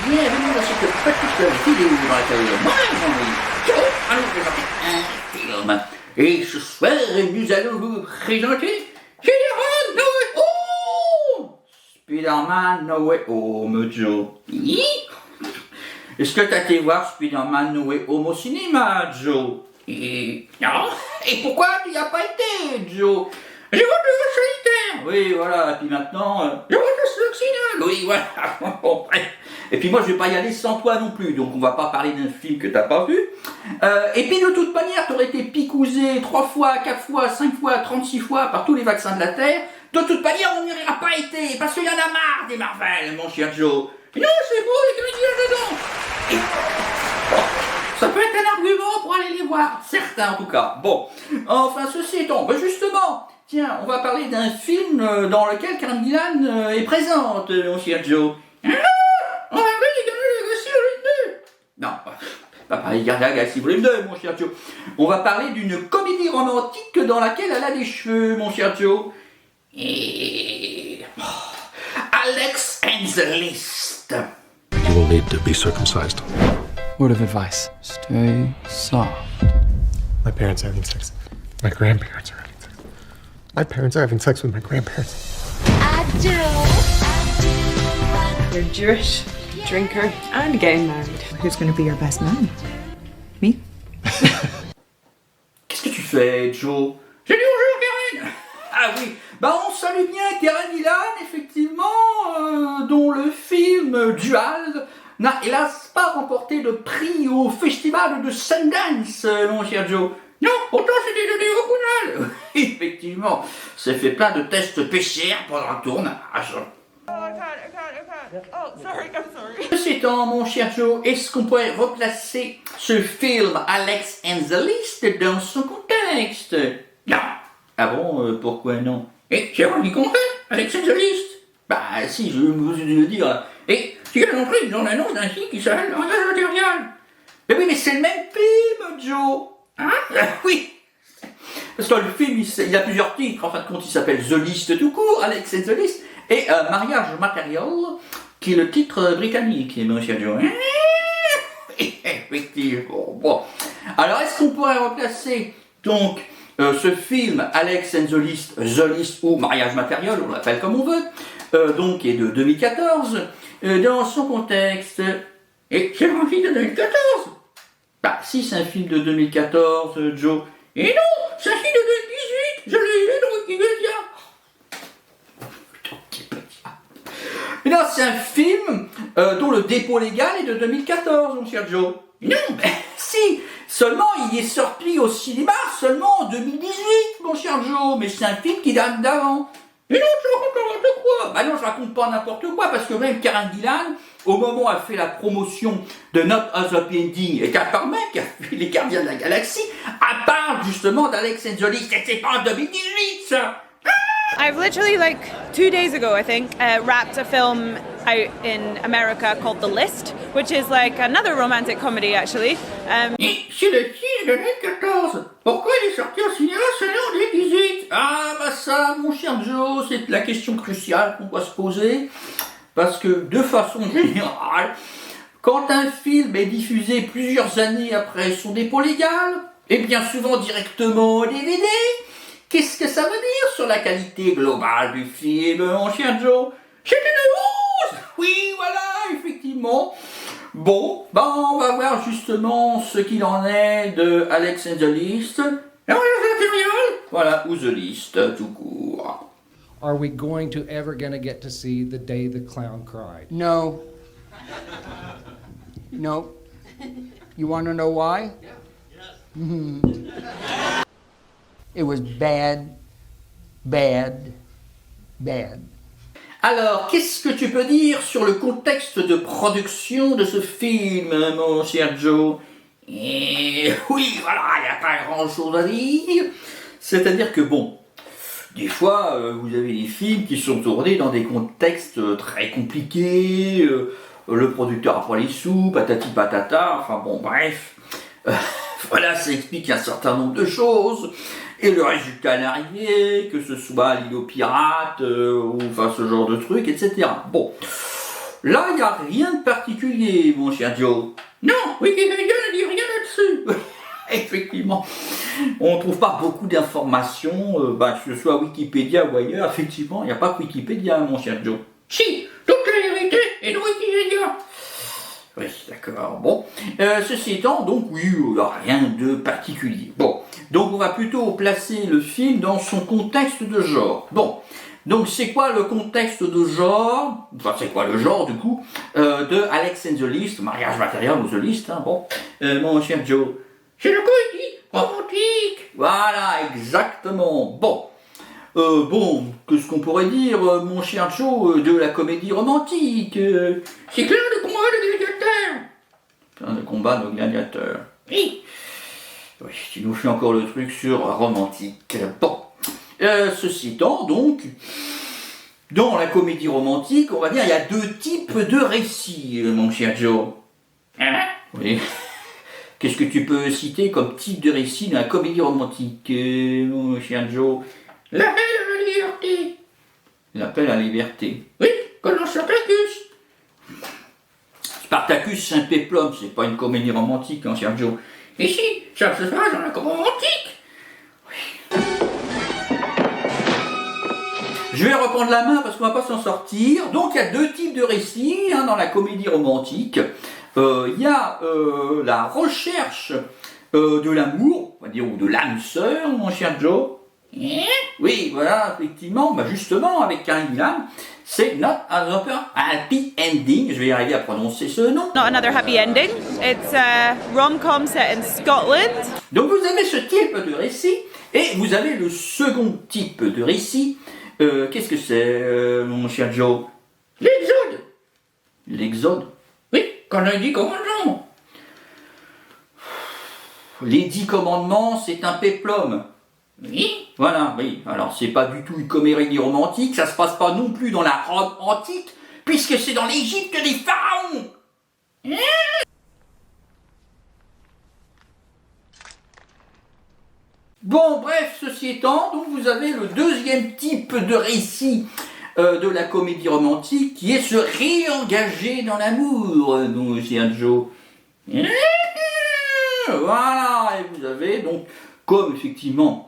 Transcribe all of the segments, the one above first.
bienvenue dans cette petite vidéo dans laquelle moi, Joe, allons vous présenter un film. Et ce soir, nous allons vous présenter Spider-Man No Way Home. Spider-Man No Way Home, Joe. Est-ce que t'as été voir Spider-Man No Way Home au cinéma, Joe? Non. Et pourquoi tu n'y as pas été, Joe? J'ai vu le solitaire. Oui, voilà. Et puis maintenant, j'ai vu le oui, voilà. Bon, bref. Et puis moi, je vais pas y aller sans toi non plus. Donc, on va pas parler d'un film que t'as pas vu. Et puis, de toute manière, t'aurais été picousé 3 fois, 4 fois, 5 fois, 36 fois par tous les vaccins de la Terre. De toute manière, on n'y aurait pas été. Parce qu'il y en a marre des Marvel, mon cher Joe. Et non, c'est beau, il y a que dedans. Ça peut être un argument pour aller les voir. Certains, en tout cas. Bon. Enfin, ceci étant, ben justement... Tiens, on va parler d'un film dans lequel Karen Gillan est présente, mon cher Joe. On va parler des Gardiens de la Galaxie Volume 2. Non, pas parler des Gardiens de la Galaxie Volume 2, mon cher Joe. On va parler d'une comédie romantique dans laquelle elle a des cheveux, mon cher Joe. Et... Alex and the List. You will need to be circumcised. Word of advice. Stay soft. My parents are having sex. My grandparents are having sex. My parents are having sex with my grandparents. I do. You're Jewish, drinker, and getting married. Who's going to be your best man? Me? Qu'est-ce que tu fais, Joe? J'ai dit bonjour, Karen. Ah oui, bah on salue bien Karen Gillan, effectivement, dont le film Dual n'a hélas pas remporté de prix au festival de Sundance, mon cher Joe. Non, pourtant c'était donné au Gounal. Effectivement, c'est fait plein de tests PCR pendant le tournage. Ceci étant, mon cher Joe, est-ce qu'on pourrait replacer ce film Alex and the List dans son contexte? Non. Ah bon, pourquoi non? J'ai rien compris, Alex and the List. Bah si, je vais vous le dire. Et tu as montré dans l'annonce d'un film qui s'appelle Langage matériel. Mais oui, mais c'est le même film, Joe. Hein? Oui. Parce que le film, il a plusieurs titres. En fin de compte, il s'appelle The List tout court, Alex and the List, et Mariage matériel, qui est le titre britannique, monsieur Joe. Effectivement. Bon. Alors, est-ce qu'on pourrait replacer donc ce film Alex and the List ou Mariage matériel, on l'appelle comme on veut, donc qui est de 2014, dans son contexte. Et c'est un film de 2014. Bah, si c'est un film de 2014, Joe. Et non, c'est un film de 2018. Je l'ai lu dans Wikipédia. Mais non, c'est un film dont le dépôt légal est de 2014, mon cher Joe. Non, mais si. Seulement, il est sorti au cinéma seulement en 2018, mon cher Joe. Mais c'est un film qui date d'avant. Et non, je raconte n'importe quoi. Bah non, je raconte pas n'importe quoi, parce que même Karen Gillan, au moment où elle fait la promotion de Not As Happy Ending, et qu'elle parle même qu'elle fait les Gardiens de la Galaxie, elle parle justement d'Alex and the List, et c'est pas en 2018, ça. I've literally, like, 2 days ago, I think, wrapped a film out in America called The List, which is like another romantic comedy, actually. Et c'est le film de 2014. Pourquoi il est sorti au cinéma seulement en 2018? Ah, bah ça, mon cher Joe, c'est la question cruciale qu'on doit se poser. Parce que, de façon générale, quand un film est diffusé plusieurs années après son dépôt légal, et bien souvent directement au DVD, qu'est-ce que ça veut dire sur la qualité globale du film, mon cher Joe? C'est une 11! Oui, voilà, effectivement. Bon, ben on va voir justement ce qu'il en est de Alex and the List. Voilà, ou The List, tout court. Are we going to ever get to see The Day the Clown Cried? No. No. You want to know why? Yes. It was bad, bad, bad. Alors, qu'est-ce que tu peux dire sur le contexte de production de ce film, mon cher Joe? Et oui, voilà, il n'y a pas grand-chose à dire. C'est-à-dire que bon, des fois, vous avez des films qui sont tournés dans des contextes très compliqués, le producteur a pas les sous, patati patata, enfin bon, bref. Voilà, ça explique un certain nombre de choses. Et le résultat est arrivé, que ce soit l'île aux pirates, ou enfin ce genre de truc, etc. Bon, là, il n'y a rien de particulier, mon cher Joe. Non, Wikipédia ne dit rien là-dessus. Effectivement, on ne trouve pas beaucoup d'informations, que ce soit Wikipédia ou ailleurs. Effectivement, il n'y a pas que Wikipédia, mon cher Joe. Si, toute la vérité est dans Wikipédia. Oui, d'accord. Bon, ceci étant, donc oui, il n'y a rien de particulier. Bon, donc on va plutôt placer le film dans son contexte de genre. Bon, donc c'est quoi le contexte de genre, enfin c'est quoi le genre du coup, de Alex and the List, mariage matériel ou The List, hein, bon, mon cher Joe. C'est le comédie romantique. Voilà, exactement. Bon. Qu'est-ce qu'on pourrait dire, mon cher Joe, de la comédie romantique c'est clair, le combat de gladiateurs. Le combat de gladiateurs. Oui. Oui, tu nous fais encore le truc sur romantique. Bon. Ceci étant, donc, dans la comédie romantique, on va dire, il y a deux types de récits, mon cher Joe. Hein? Oui. Qu'est-ce que tu peux citer comme type de récit dans la comédie romantique, mon cher Joe? L'appel à la liberté. L'appel à la liberté. Oui, comme dans Spartacus. Spartacus, c'est un péplum, c'est pas une comédie romantique, hein, cher Joe. Et si, ça se passe dans la comédie romantique. Oui. Je vais reprendre la main parce qu'on va pas s'en sortir. Donc il y a deux types de récits hein, dans la comédie romantique. Il y a la recherche de l'amour, on va dire, ou de l'âme sœur, mon cher Joe. Oui, voilà, effectivement, justement, avec Karen Gillan, c'est Not Another Happy Ending. Je vais y arriver à prononcer ce nom. Not Another Happy Ending. It's a rom-com set in Scotland. Donc vous avez ce type de récit, et vous avez le second type de récit. Qu'est-ce que c'est, mon cher Joe? L'Exode. L'Exode? Oui, quand on dit commandement. Les 10 commandements, c'est un péplum. Oui, voilà, oui. Alors, c'est pas du tout une comédie romantique, ça se passe pas non plus dans la Rome antique, puisque c'est dans l'Égypte des pharaons. Bon, bref, ceci étant, donc vous avez le deuxième type de récit de la comédie romantique, qui est se réengager dans l'amour, mon cher Joe. Voilà, et vous avez donc, comme effectivement,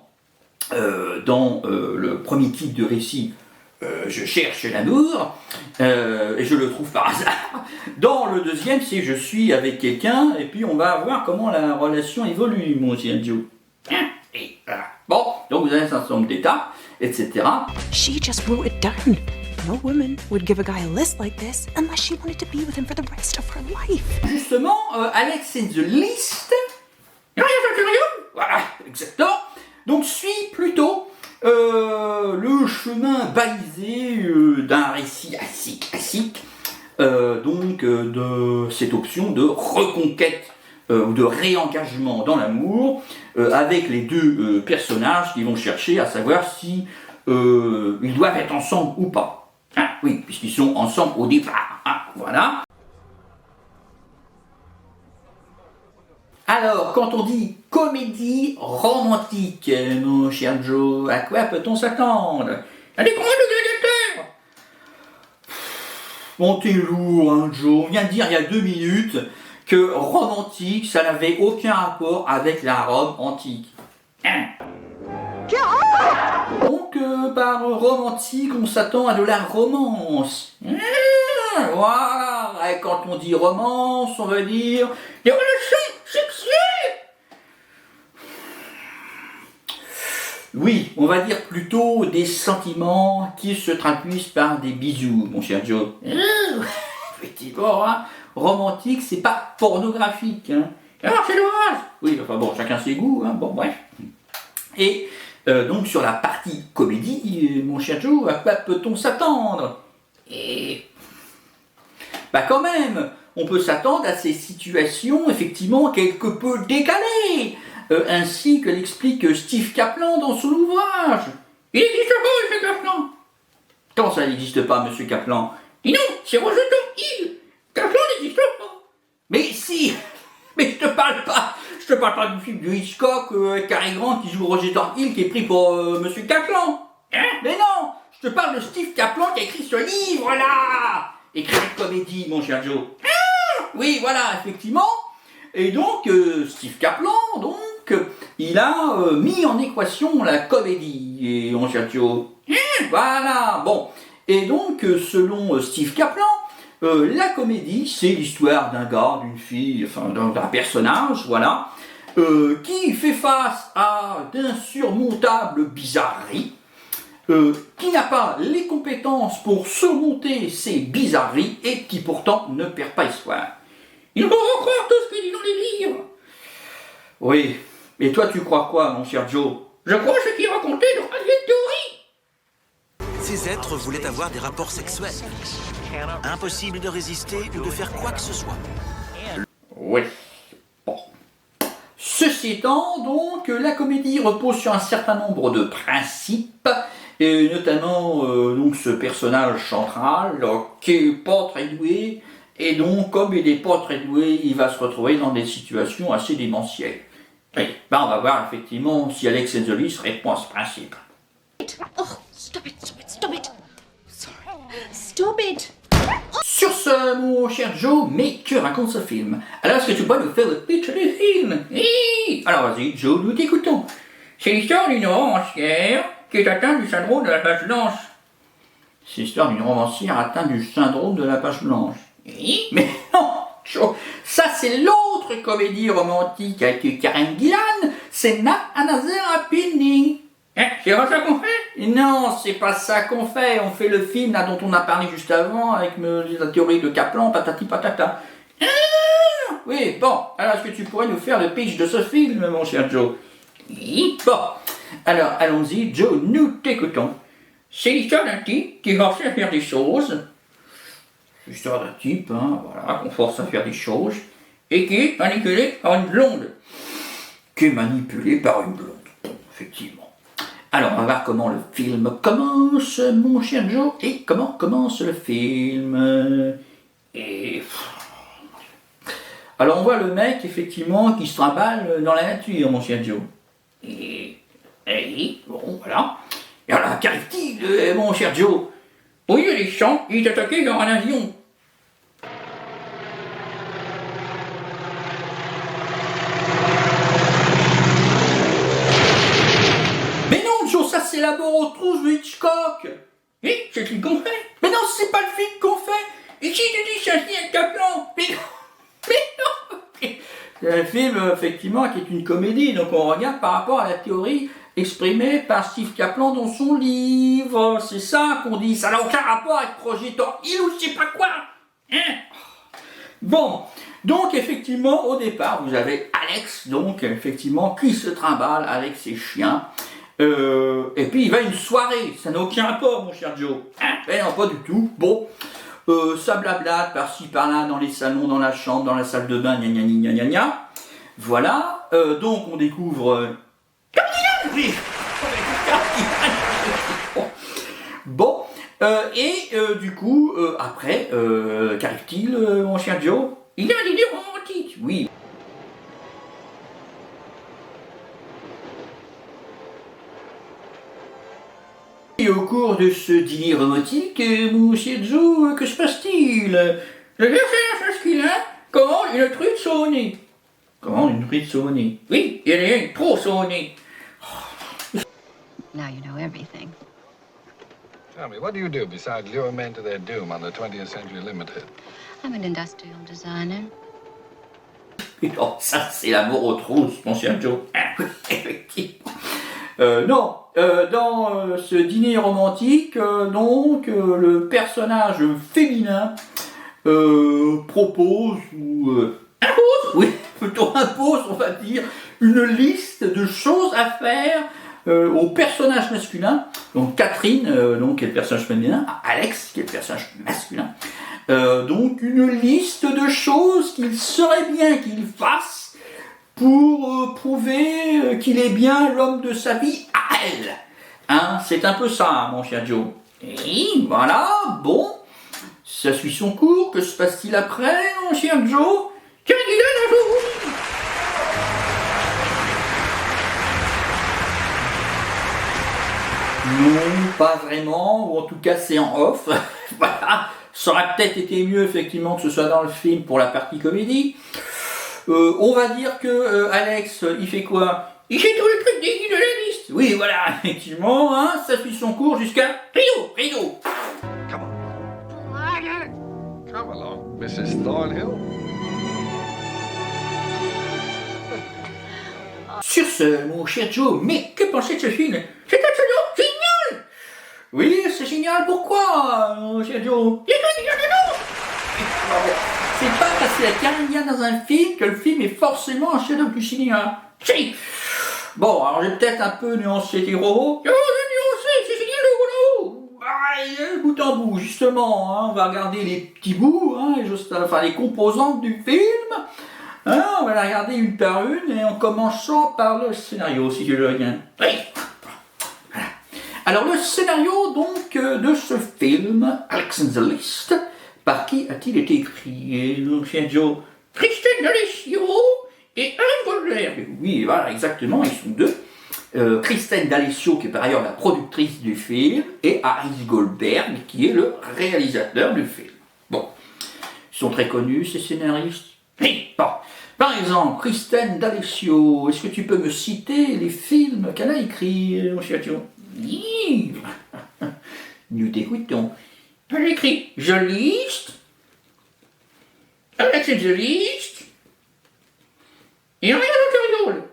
dans le premier type de récit, je cherche l'amour, et je le trouve par hasard. Dans le deuxième, c'est je suis avec quelqu'un, et puis on va voir comment la relation évolue, mon cher Joe. Et voilà. Bon, donc vous avez un certain nombre d'étapes, etc. She just wrote it down. No woman would give a guy a list like this unless she wanted to be with him for the rest of her life. Justement, Alex and the List, voilà, exactement. Donc suit plutôt le chemin balisé d'un récit assez classique, de cette option de reconquête ou de réengagement dans l'amour avec les deux personnages qui vont chercher à savoir si ils doivent être ensemble ou pas. Hein, oui, puisqu'ils sont ensemble au départ. Hein, voilà. Alors, quand on dit comédie romantique, mon cher Joe, à quoi peut-on s'attendre? À des combats de gladiateurs. Bon, t'es lourd, hein, Joe. On vient de dire il y a 2 minutes que romantique, ça n'avait aucun rapport avec la Rome antique. Hein? Donc, par romantique, on s'attend à de la romance. Voilà, et quand on dit romance, on va dire des relations sexuelles. Oui, on va dire plutôt des sentiments qui se traduisent par des bisous, mon cher Joe. Effectivement, hein, romantique, c'est pas pornographique. Hein. Alors, c'est dommage. Oui, enfin bon, chacun ses goûts, hein, bon, bref. Et donc, sur la partie comédie, mon cher Joe, à quoi peut-on s'attendre? Et quand même, on peut s'attendre à ces situations, effectivement, quelque peu décalées, ainsi que l'explique Steve Kaplan dans son ouvrage. Il n'existe pas, M. Kaplan. Comment ça n'existe pas, M. Kaplan? Et non, c'est Rosetto Hill. Kaplan n'existe pas. Mais si, mais je te parle pas du film de Hitchcock, Cary Grant qui joue Roger Hill, qui est pris pour M. Kaplan. Hein? Mais non, je te parle de Steve Kaplan qui a écrit ce livre-là. écrire une comédie, mon cher Joe. Oui, voilà, effectivement. Et donc, Steve Kaplan, donc, il a mis en équation la comédie, et mon cher Joe. Voilà, bon. Et donc, selon Steve Kaplan, la comédie, c'est l'histoire d'un gars, d'une fille, enfin d'un personnage, voilà, qui fait face à d'insurmontables bizarreries, qui n'a pas les compétences pour surmonter ces bizarreries et qui pourtant ne perd pas espoir. Il faut croire tout ce qu'il dit dans les livres. Oui, et toi tu crois quoi, mon cher Joe? Je crois ce qu'il racontait dans la vieille théorie. Ces êtres voulaient avoir des rapports sexuels. Impossible de résister ou de faire quoi que ce soit. Oui. Bon. Ceci étant, donc, la comédie repose sur un certain nombre de principes, et notamment donc ce personnage central qui est pas très doué, et donc comme il n'est pas très doué, il va se retrouver dans des situations assez démentielles. Et ben, on va voir effectivement si Alex Enzolis répond à ce principe. Oh, stop it, stop it, stop it. Sorry. Stop it. Sur ce, mon cher Joe, mais que raconte ce film? Alors, est-ce que tu pourrais nous faire le pitch du film? Alors, vas-y, Joe, nous t'écoutons. C'est l'histoire d'une romancière qui est atteinte du syndrome de la page blanche. C'est l'histoire d'une romancière atteinte du syndrome de la page blanche. Mais non, Joe, ça c'est l'autre comédie romantique avec Karen Gillan, c'est Not Another Happy Ending. C'est pas ça qu'on fait? Non, c'est pas ça qu'on fait. On fait le film là, dont on a parlé juste avant avec la théorie de Kaplan, patati patata. Oui, bon, alors est-ce que tu pourrais nous faire le pitch de ce film, mon cher Joe? Bon, alors allons-y, Joe, nous t'écoutons. C'est l'histoire d'un type qui force à faire des choses. L'histoire d'un type, hein, voilà, qu'on force à faire des choses, et qui est manipulé par une blonde. Qui est manipulé par une blonde, bon, effectivement. Alors, on va voir comment le film commence, mon cher Joe, et comment commence le film. Alors, on voit le mec, effectivement, qui se trimballe dans la nature, mon cher Joe. Et bon, voilà. Et alors, qu'arrive-t-il, mon cher Joe? Au milieu des champs, il est attaqué par un avion. Ça c'est la mort aux trousses de Hitchcock. Oui, c'est le film qu'on fait. Mais non, c'est pas le film qu'on fait. Et qui te dit c'est un film avec Kaplan? Mais non. C'est un film, effectivement, qui est une comédie. Donc on regarde par rapport à la théorie exprimée par Steve Kaplan dans son livre. C'est ça qu'on dit. Ça n'a aucun rapport avec Projet Thor Hill ou je sais pas quoi. Hein? Bon. Donc effectivement, au départ, vous avez Alex, donc effectivement, qui se trimballe avec ses chiens. Et puis il va à une soirée, ça n'a aucun rapport, mon cher Joe. Non, pas du tout. Bon, ça blablate par-ci par-là dans les salons, dans la chambre, dans la salle de bain, gna gna gna gna gna. Voilà, donc on découvre. Bon, du coup, après, qu'arrive-t-il, mon cher Joe? Il y a une idée romantique, oui. Et au cours de ce dîner romantique, mon cher Joe, que se passe-t-il? Le personnage masculin commande une truite saumonnée. Commande une truite saumonnée. Oui, il y en a une trop saumonnée. Now you know everything. Tell me, what do you do besides lure men to their doom on the 20th Century Limited? I'm an industrial designer. Non, ça c'est l'amour aux trousses, mon cher Joe. Effectivement. Non, dans ce dîner romantique, donc, le personnage féminin propose ou impose, oui, plutôt impose, on va dire, une liste de choses à faire au personnage masculin. Donc Catherine, donc, qui est le personnage féminin, Alex, qui est le personnage masculin. Donc une liste de choses qu'il serait bien qu'il fasse pour prouver qu'il est bien l'homme de sa vie à elle. Hein, c'est un peu ça, mon cher Joe. Et voilà, bon, ça suit son cours. Que se passe-t-il après, mon cher Joe? Tiens, dis-le un jour. Non, pas vraiment, ou en tout cas c'est en off. Voilà, ça aurait peut-être été mieux effectivement que ce soit dans le film pour la partie comédie. On va dire que Alex, il fait quoi? Il fait tous les trucs dégueux de la liste. Oui, voilà, effectivement, hein, ça suit son cours jusqu'à Rio. Come along, Mrs. Thornhill. Sur ce, mon cher Joe, mais que pensez de ce film? C'est absolument génial! Oui, c'est génial, pourquoi, mon cher Joe? C'est pas parce qu'il y a Carignan dans un film que le film est forcément un chef-d'œuvre du cinéma. Si. Bon, alors j'ai peut-être un peu nuancé tes gros. C'est génial le gros. Bout en bout, justement, hein, on va regarder les petits bouts, hein, les composantes du film. Hein, on va la regarder une par une et en commençant par le scénario, si tu veux bien. Oui. Voilà. Alors le scénario donc de ce film, Alex and the List, par qui a-t-il été écrit, mon cher Joe? Kristen D'Alessio et Alan Goldberg. Oui, voilà, exactement, ils sont deux. Kristen D'Alessio, qui est par ailleurs la productrice du film, et Aris Goldberg, qui est le réalisateur du film. Bon, ils sont très connus, ces scénaristes. Oui, bon. Par exemple, Kristen D'Alessio, est-ce que tu peux me citer les films qu'elle a écrits, mon cher Joe? Oui. Nous t'écoutons. Elle écrit The List, Alex and the List, et Mariage Material.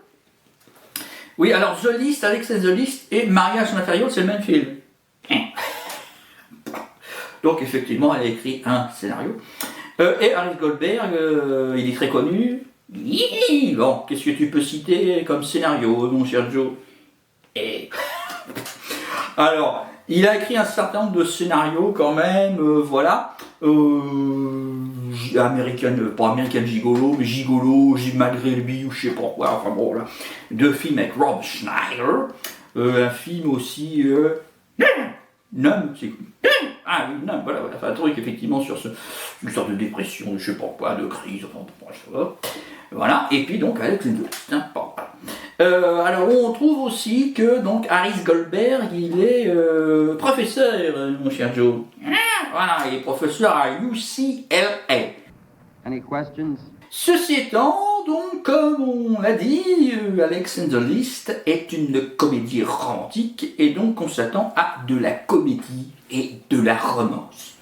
Oui, alors The List, Alex and the List et Mariage Material, c'est le même film. Donc effectivement, elle a écrit un scénario. Et Aris Goldberg, il est très connu. Bon, qu'est-ce que tu peux citer comme scénario, mon cher Joe? Alors, il a écrit un certain nombre de scénarios quand même, voilà. Pas American Gigolo, mais Gigolo, malgré lui, ou je sais pas quoi, enfin bon, là. Deux films avec Rob Schneider. Un film aussi... Numb, c'est... Ah oui, Numb, voilà, enfin, un truc effectivement sur une sorte de dépression, je sais pas quoi, de crise, enfin, voilà. Et puis donc, Alex and the List, hein, bon. Alors on trouve aussi que donc Aris Goldberg il est professeur, mon cher Joe. Voilà, il est professeur à UCLA. Any questions? Ceci étant, donc comme on l'a dit, Alex and the List est une comédie romantique et donc on s'attend à de la comédie et de la romance.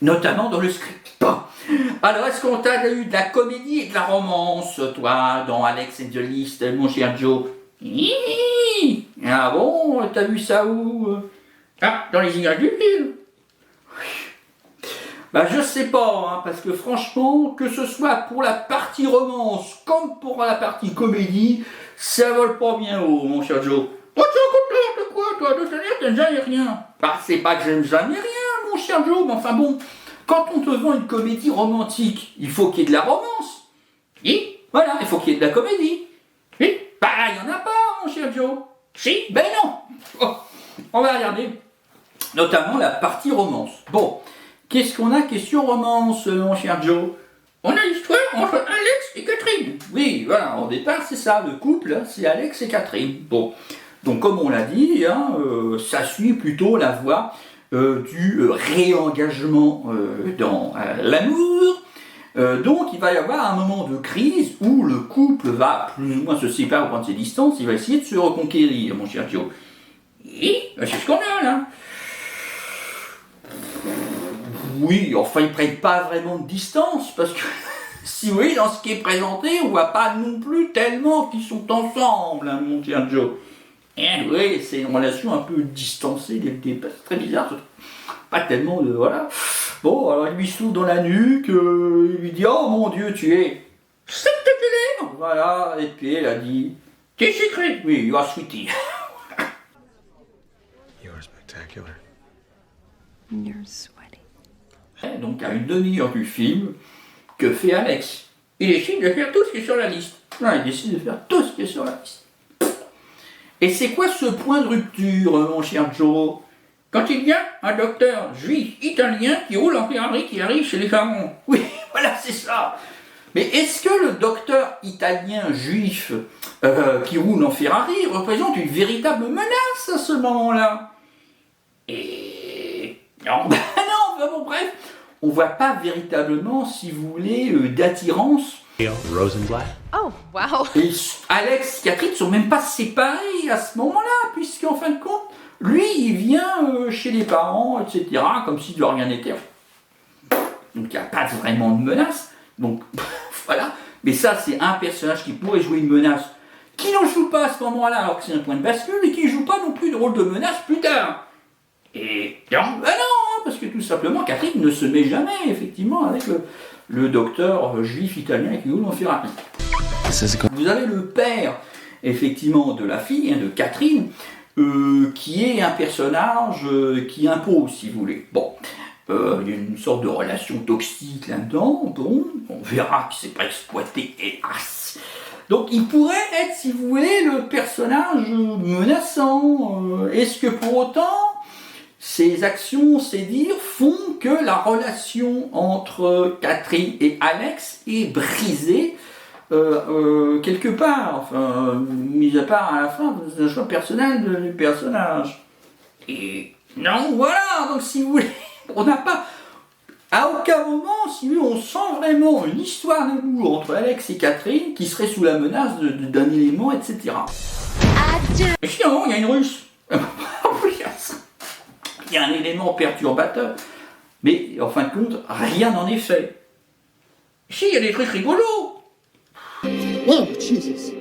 Notamment dans le script. Bon. Alors, est-ce qu'on t'a eu de la comédie et de la romance, toi, dans Alex and the List, mon cher Joe? Ah bon, t'as vu ça où? Ah, dans les images du film. Bah, je sais pas, hein, parce que franchement, que ce soit pour la partie romance comme pour la partie comédie, ça vole pas bien haut, mon cher Joe. Oh, tu es content de quoi, toi? De te dire, t'aimes jamais rien. Bah, c'est pas que j'aime jamais rien, mon cher Joe, mais enfin bon. Quand on te vend une comédie romantique, il faut qu'il y ait de la romance. Et voilà, il faut qu'il y ait de la comédie. Et bah, il n'y en a pas, mon cher Joe. Si, ben non. Oh, on va regarder. Notamment la partie romance. Bon, qu'est-ce qu'on a question romance, mon cher Joe? On a l'histoire entre Alex et Catherine. Oui, voilà, au départ, c'est ça. Le couple, c'est Alex et Catherine. Bon, donc comme on l'a dit, hein, ça suit plutôt la voie du réengagement dans l'amour. Donc il va y avoir un moment de crise où le couple va plus ou moins se séparer ou prendre ses distances, il va essayer de se reconquérir, mon cher Joe. Et c'est ce qu'on a là. Oui, enfin ils prennent pas vraiment de distance, parce que si vous voyez dans ce qui est présenté, on voit pas non plus tellement qu'ils sont ensemble, hein, mon cher Joe. Et oui, c'est une relation un peu distancée dès le départ, c'est très bizarre, pas tellement de... voilà. Bon, alors il lui souffle dans la nuque, il lui dit « Oh mon Dieu, tu es spectaculaire !» Voilà, et puis elle a dit « T'es secret !» Oui, you are sweetie. You are spectacular. You're sweaty. Donc à une demi-heure du film, que fait Alex? Il décide de faire tout ce qui est sur la liste. Non, il décide de faire tout ce qui est sur la liste. Et c'est quoi ce point de rupture, mon cher Joe? Quand il y a un docteur juif italien qui roule en Ferrari qui arrive chez les pharaons. Oui, voilà, c'est ça. Mais est-ce que le docteur italien juif qui roule en Ferrari représente une véritable menace à ce moment-là? Et non, ben non, enfin bon, bref, on voit pas véritablement, si vous voulez, d'attirance. Rosenblatt. Oh, wow. Et Alex et Catherine ne sont même pas séparés à ce moment-là, puisqu'en fin de compte, lui, il vient chez les parents, etc., comme si de rien n'était. Donc il n'y a pas vraiment de menace. Donc voilà. Mais ça, c'est un personnage qui pourrait jouer une menace, qui n'en joue pas à ce moment-là, alors que c'est un point de bascule, et qui ne joue pas non plus de rôle de menace plus tard. Et non, parce que tout simplement, Catherine ne se met jamais, effectivement, avec le docteur juif italien qui roule en Ferrari. Vous avez le père, effectivement, de la fille, de Catherine, qui est un personnage qui impose, si vous voulez. Bon, il y a une sorte de relation toxique là-dedans, bon, on verra qu'il ne s'est pas exploité, hélas. Donc il pourrait être, si vous voulez, le personnage menaçant. Est-ce que pour autant, ces actions, ces dires font que la relation entre Catherine et Alex est brisée quelque part, enfin, mis à part à la fin, c'est un choix personnel du personnage. Et non, voilà, donc si vous voulez, on n'a pas, à aucun moment, si vous voulez, on sent vraiment une histoire d'amour entre Alex et Catherine qui serait sous la menace d'un élément, etc. Et finalement, il y a une russe. Il y a un élément perturbateur. Mais en fin de compte, rien n'en est fait. Si, il y a des trucs rigolos. Oh, Jesus.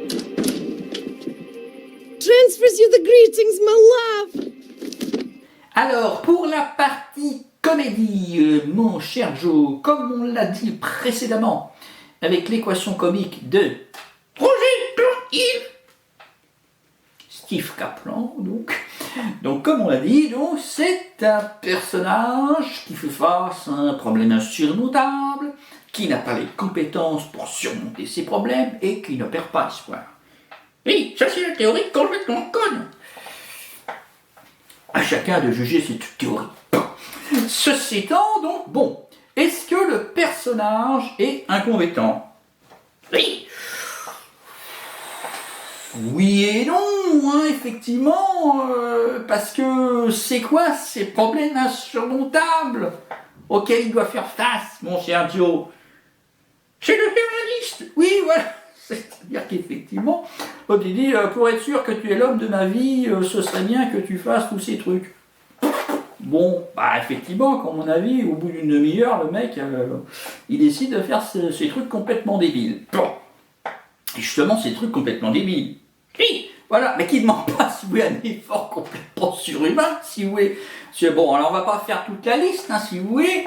Transfers you the greetings, my love. Alors, pour la partie comédie, mon cher Joe, comme on l'a dit précédemment, avec l'équation comique de Roger Steve Kaplan, donc comme on l'a dit, donc c'est un personnage qui fait face à un problème insurmontable, qui n'a pas les compétences pour surmonter ses problèmes et qui ne perd pas espoir. Oui, ça c'est la théorie complètement conne. À chacun de juger cette théorie. Ceci étant, donc, bon, est-ce que le personnage est incompétent? Oui. Oui et non, hein, effectivement, parce que c'est quoi ces problèmes insurmontables auxquels il doit faire face, mon cher Joe? C'est le journaliste. Oui, voilà. C'est-à-dire qu'effectivement, on dit, pour être sûr que tu es l'homme de ma vie, ce serait bien que tu fasses tous ces trucs. Bon, bah effectivement, à mon avis, au bout d'une demi-heure, le mec, il décide de faire ces trucs complètement débiles. Bon. Et justement, ces trucs complètement débiles. Oui, voilà, mais qui ne demande pas, si vous voulez, un effort complètement surhumain, si vous voulez. Bon, alors on va pas faire toute la liste, hein, si vous voulez.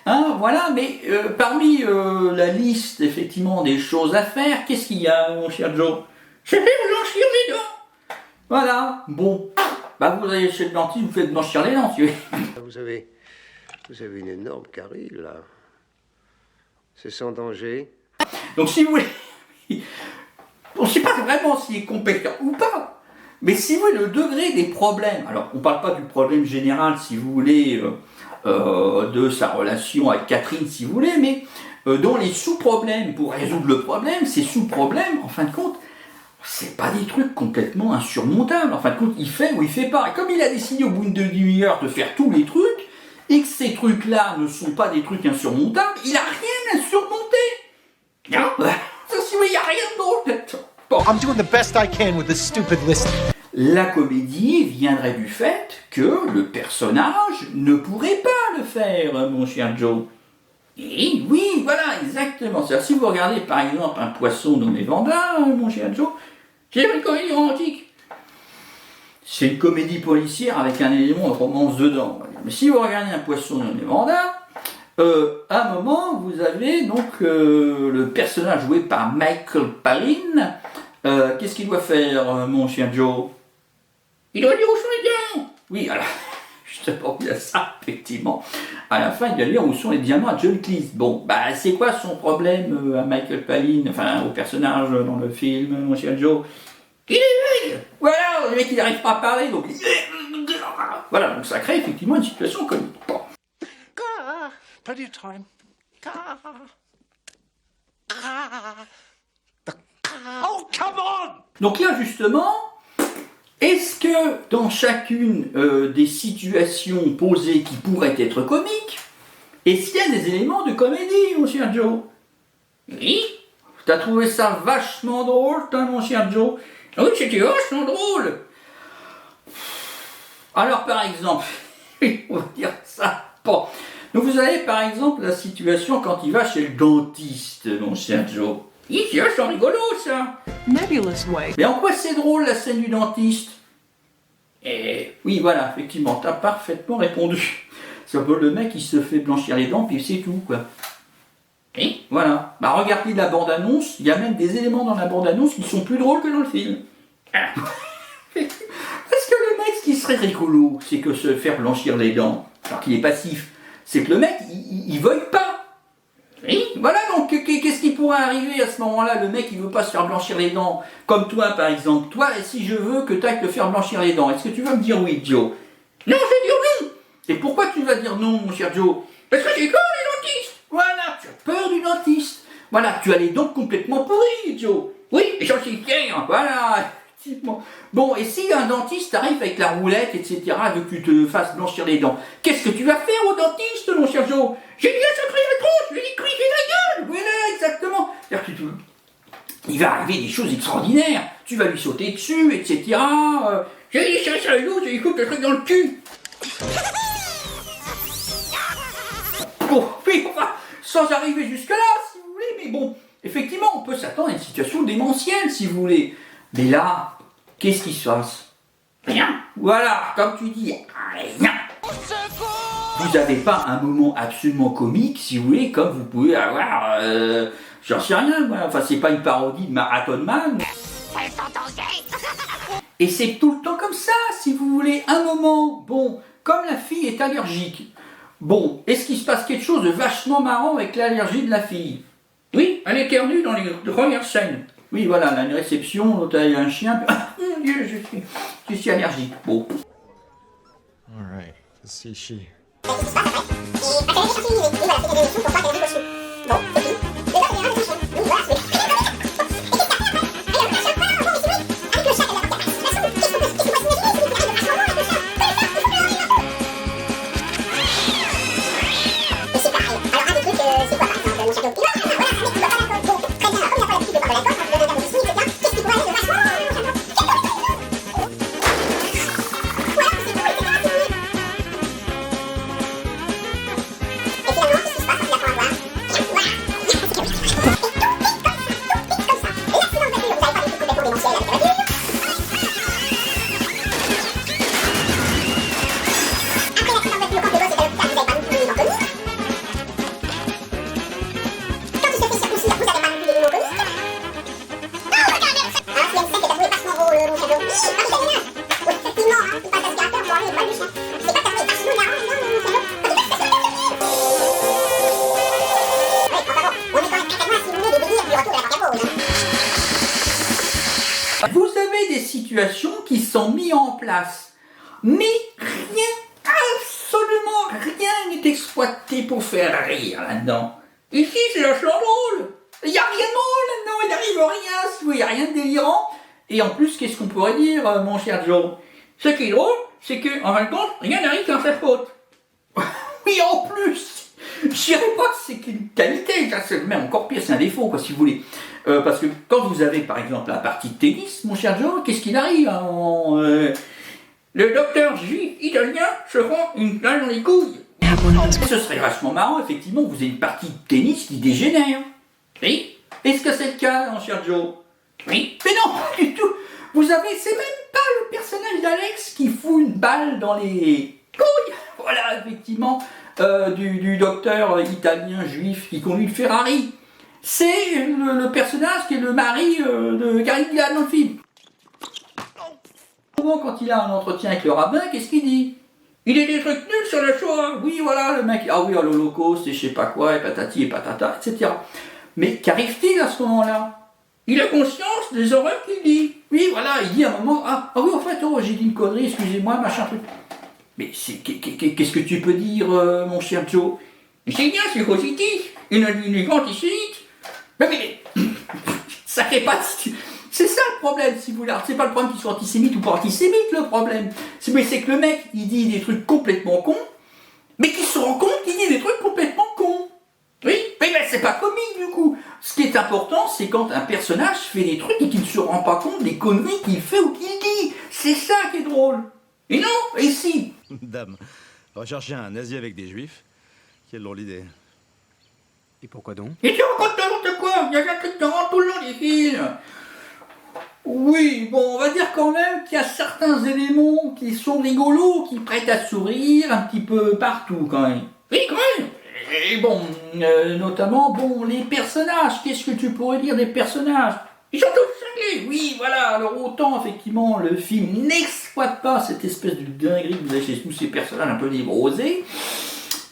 Hein, voilà, mais parmi la liste, effectivement, des choses à faire, qu'est-ce qu'il y a, mon cher Joe? Je vais blanchir les dents. Voilà, bon. Bah, vous allez chez le dentiste, vous faites blanchir les dents, si vous voulez. Vous avez une énorme carie, là. C'est sans danger. Donc, si vous voulez, on ne sait pas vraiment s'il est compétent ou pas. Mais si vous voulez, le degré des problèmes, alors on ne parle pas du problème général, si vous voulez, de sa relation avec Catherine, si vous voulez, mais dans les sous-problèmes, pour résoudre le problème, ces sous-problèmes, en fin de compte, c'est pas des trucs complètement insurmontables. En fin de compte, il fait ou il fait pas. Et comme il a décidé au bout de demi-heure de faire tous les trucs, et que ces trucs-là ne sont pas des trucs insurmontables, il a rien à surmonter. Non, ça, si il n'y a rien d'autre. Bon. I'm doing the best I can with this stupid list. La comédie viendrait du fait que le personnage ne pourrait pas le faire, mon cher Joe. Et oui, voilà, exactement. C'est-à-dire, si vous regardez par exemple un poisson nommé Vanda, mon cher Joe, c'est une comédie romantique. C'est une comédie policière avec un élément de romance dedans. Mais si vous regardez un poisson nommé Vanda, à un moment, vous avez donc le personnage joué par Michael Palin. Qu'est-ce qu'il doit faire, mon chien Joe? Il doit dire où sont les diamants. Oui, alors, justement, il y a ça, effectivement. À la fin, il doit dire où sont les diamants à John Cleese. Bon, bah, c'est quoi son problème à Michael Palin, enfin, au personnage dans le film, mon chien Joe? Il est vide. Voilà, le mec, il n'arrive pas à parler, donc... Voilà, donc ça crée effectivement une situation comique. Bon. Plenty of time. Oh, come on! Donc là, justement, est-ce que dans chacune des situations posées qui pourraient être comiques, Est-ce qu'il y a des éléments de comédie, mon cher Joe? Oui. T'as trouvé ça vachement drôle, toi, mon cher Joe? Oui, c'était vachement drôle. Alors, par exemple, on va dire ça. Bon. Donc, vous avez, par exemple, la situation quand il va chez le dentiste, mon cher Joe. Oui, c'est vachement rigolo, ça. Nebulous way. Mais en quoi c'est drôle, la scène du dentiste? Oui, voilà, effectivement, t'as parfaitement répondu. C'est un peu le mec qui se fait blanchir les dents, puis c'est tout, quoi. Et voilà. Bah, regardez la bande-annonce, il y a même des éléments dans la bande-annonce qui sont plus drôles que dans le film. Parce que le mec, ce qui serait rigolo, c'est que se faire blanchir les dents, alors qu'il est passif, c'est que le mec, il veuille pas. Oui, voilà, donc qu'est-ce qui pourrait arriver à ce moment-là? Le mec, il veut pas se faire blanchir les dents. Comme toi, par exemple. Toi, si je veux que tu ailles te faire blanchir les dents, est-ce que tu vas me dire oui, Joe? Non, je vais dire non. Et pourquoi tu vas dire non, mon cher Joe? Parce que j'ai peur du dentiste. Voilà, tu as peur du dentiste. Voilà, tu as les dents complètement pourries, Joe. Oui, et j'en suis fier. Voilà, effectivement. Bon, et si un dentiste arrive avec la roulette, etc., veut que tu te fasses blanchir les dents, qu'est-ce que tu vas faire au dentiste, mon cher Joe? J'ai dit à sacré la tronche, je lui ai dit crier la gueule. Voilà, exactement. C'est-à-dire que il va arriver des choses extraordinaires. Tu vas lui sauter dessus, etc. J'ai dit ça, l'autre, j'ai dit écoute le truc dans le cul. Bon, oui, enfin, sans arriver jusque-là, si vous voulez, mais bon, effectivement, on peut s'attendre à une situation démentielle, si vous voulez. Mais là, qu'est-ce qui se passe? Rien. Voilà, comme tu dis, rien. Vous n'avez pas un moment absolument comique, si vous voulez, comme vous pouvez avoir, j'en sais rien, moi. Enfin, c'est pas une parodie de Marathon Man. Et c'est tout le temps comme ça, si vous voulez. Un moment, bon, comme la fille est allergique. Bon, est-ce qu'il se passe quelque chose de vachement marrant avec l'allergie de la fille? Oui, elle éternue dans les premières scènes. Oui, voilà, elle a une réception, t'as un chien, mon Dieu, je suis allergique. Bon. All right, let's see she. Vous avez des situations qui sont mises en place, mais rien, absolument rien n'est exploité pour faire rire là-dedans. Ici, c'est vachement drôle. Il n'y a rien de drôle là-dedans, il n'arrive rien, il n'y a rien de délirant. Et en plus, qu'est-ce qu'on pourrait dire, mon cher Joe? Ce qui est drôle, c'est qu'en fin de compte, rien n'arrive qu'à sa faute. Oui, en plus, je dirais pas que c'est une qualité, c'est même encore pire, c'est un défaut, quoi, si vous voulez. Parce que quand vous avez, par exemple, la partie de tennis, mon cher Joe, qu'est-ce qu'il arrive le docteur juif italien se prend une balle dans les couilles. Ce serait vachement marrant, effectivement, vous avez une partie de tennis qui dégénère. Oui. Est-ce que c'est le cas, mon cher Joe? Oui. Mais non, pas du tout. Vous avez, c'est même pas le personnage d'Alex qui fout une balle dans les couilles. Voilà, effectivement, du docteur italien juif qui conduit le Ferrari. C'est le personnage qui est le mari de Gary Gillan dans le film. Quand il a un entretien avec le rabbin, qu'est-ce qu'il dit? Il est des trucs nuls sur la Shoah. Oui, voilà, le mec, ah oui, l'Holocauste, et je sais pas quoi, et patati et patata, etc. Mais qu'arrive-t-il à ce moment-là? Il a conscience des horreurs qu'il dit. Oui, voilà, il dit à un moment, ah oui, en fait, j'ai dit une connerie, excusez-moi, machin truc. Mais qu'est-ce que tu peux dire, mon cher Joe? C'est bien, c'est positif. Il est antisémite. Mais ça fait pas... C'est ça le problème, si vous voulez. C'est pas le problème qu'il soit antisémite ou pas antisémite, le problème. C'est que le mec, il dit des trucs complètement cons, mais qu'il se rend compte qu'il dit des trucs complètement c'est pas comique du coup. Ce qui est important, c'est quand un personnage fait des trucs et qu'il ne se rend pas compte des conneries qu'il fait ou qu'il dit. C'est ça qui est drôle. Et non, et si. Dame, rechercher un nazi avec des juifs, quelle drôle d'idée. Et pourquoi donc? Et tu racontes n'importe quoi. Il y a un truc dans tout le long des films. Oui, bon, on va dire quand même qu'il y a certains éléments qui sont rigolos, qui prêtent à sourire un petit peu partout quand même. Oui, quand même. Et bon, notamment, bon, les personnages. Qu'est-ce que tu pourrais dire des personnages? Ils sont tous cinglés. Oui, voilà. Alors autant, effectivement, le film n'exploite pas cette espèce de dinguerie que vous avez chez tous ces personnages un peu névrosés.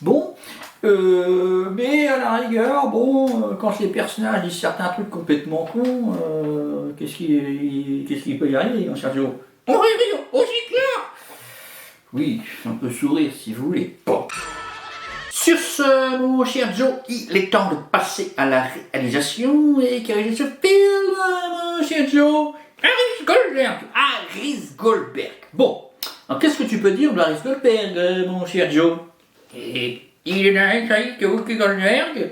Bon. Mais à la rigueur, bon, quand les personnages disent certains trucs complètement cons, qu'est-ce qui peut y arriver, mon cher Joe? On va y rire aussi clair. Oui, on peut sourire si vous voulez. Bon. Sur ce, mon cher Joe, il est temps de passer à la réalisation. Et qui a réalisé ce film, mon cher Joe? Harris Goldberg. Harris Goldberg. Bon, alors qu'est-ce que tu peux dire de Harris Goldberg, mon cher Joe? Et il est un que Whoopi Goldberg?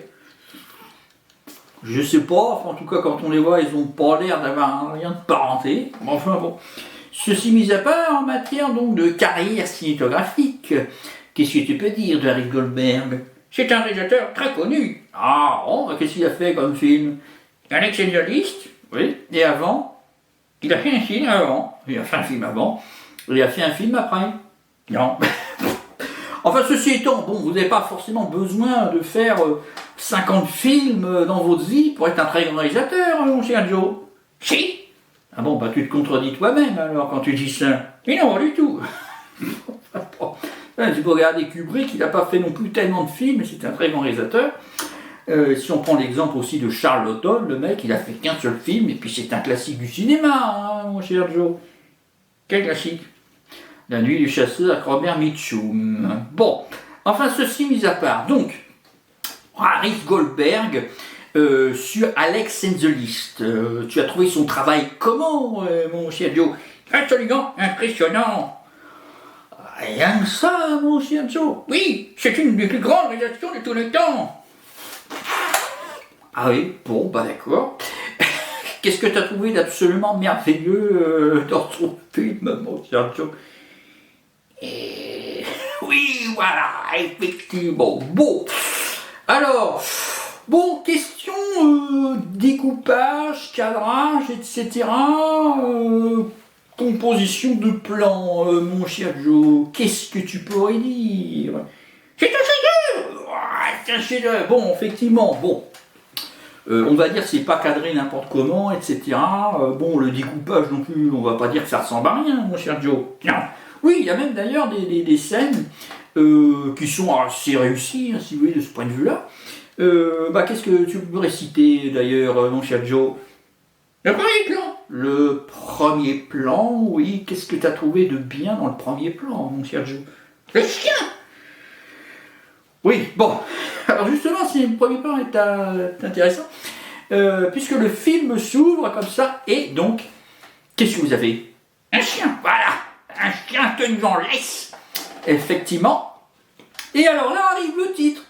Je sais pas, en tout cas quand on les voit, ils ont pas l'air d'avoir un lien de parenté. Enfin bon. Ceci mis à part, en matière donc de carrière cinématographique, qu'est-ce que tu peux dire de Harris Goldberg? C'est un réalisateur très connu. Ah bon, qu'est-ce qu'il a fait comme film? Alex and the List, oui, et avant? Il a fait un film avant, il a fait un film avant, il a fait un film après. Non. Enfin, ceci étant, bon, vous n'avez pas forcément besoin de faire 50 films dans votre vie pour être un très grand réalisateur, mon cher Joe. Si. Ah bon, bah tu te contredis toi-même alors quand tu dis ça. Mais non, du tout. Tu peux regarder Kubrick, il n'a pas fait non plus tellement de films, mais c'est un très grand réalisateur. Si on prend l'exemple aussi de Charles Laughton, le mec, il a fait qu'un seul film, et puis c'est un classique du cinéma, hein, mon cher Joe. Quel classique? La nuit du chasseur avec Robert Mitchum. Bon, enfin ceci mis à part. Donc, Harris Goldberg sur Alex and the List. Tu as trouvé son travail comment, mon cher Joe? Absolument impressionnant. Rien que ça, mon cher Joe. Oui, c'est une des plus grandes réalisations de tous les temps. Ah oui, bon, bah d'accord. Qu'est-ce que tu as trouvé d'absolument merveilleux dans son film, mon cher Joe? Et... oui, voilà, effectivement. Bon, alors, bon, question découpage, cadrage, etc. Composition de plan, mon cher Joe. Qu'est-ce que tu pourrais dire? C'est un chef-d'œuvre. C'est un chef-d'œuvre. Bon, effectivement, bon. On va dire c'est pas cadré n'importe comment, etc. Bon, le découpage non plus, on va pas dire que ça ressemble à rien, mon cher Joe. Non. Oui, il y a même d'ailleurs des scènes qui sont assez réussies, hein, si vous voulez, de ce point de vue-là. Qu'est-ce que tu pourrais citer d'ailleurs, mon cher Joe? Le premier plan. Le premier plan, oui. Qu'est-ce que tu as trouvé de bien dans le premier plan, mon cher Joe? Le chien. Oui, bon. Alors justement, si le premier plan est intéressant, puisque le film s'ouvre comme ça, et donc, qu'est-ce que vous avez? Un chien, voilà. Un chien tenu en laisse, effectivement. Et alors là arrive le titre.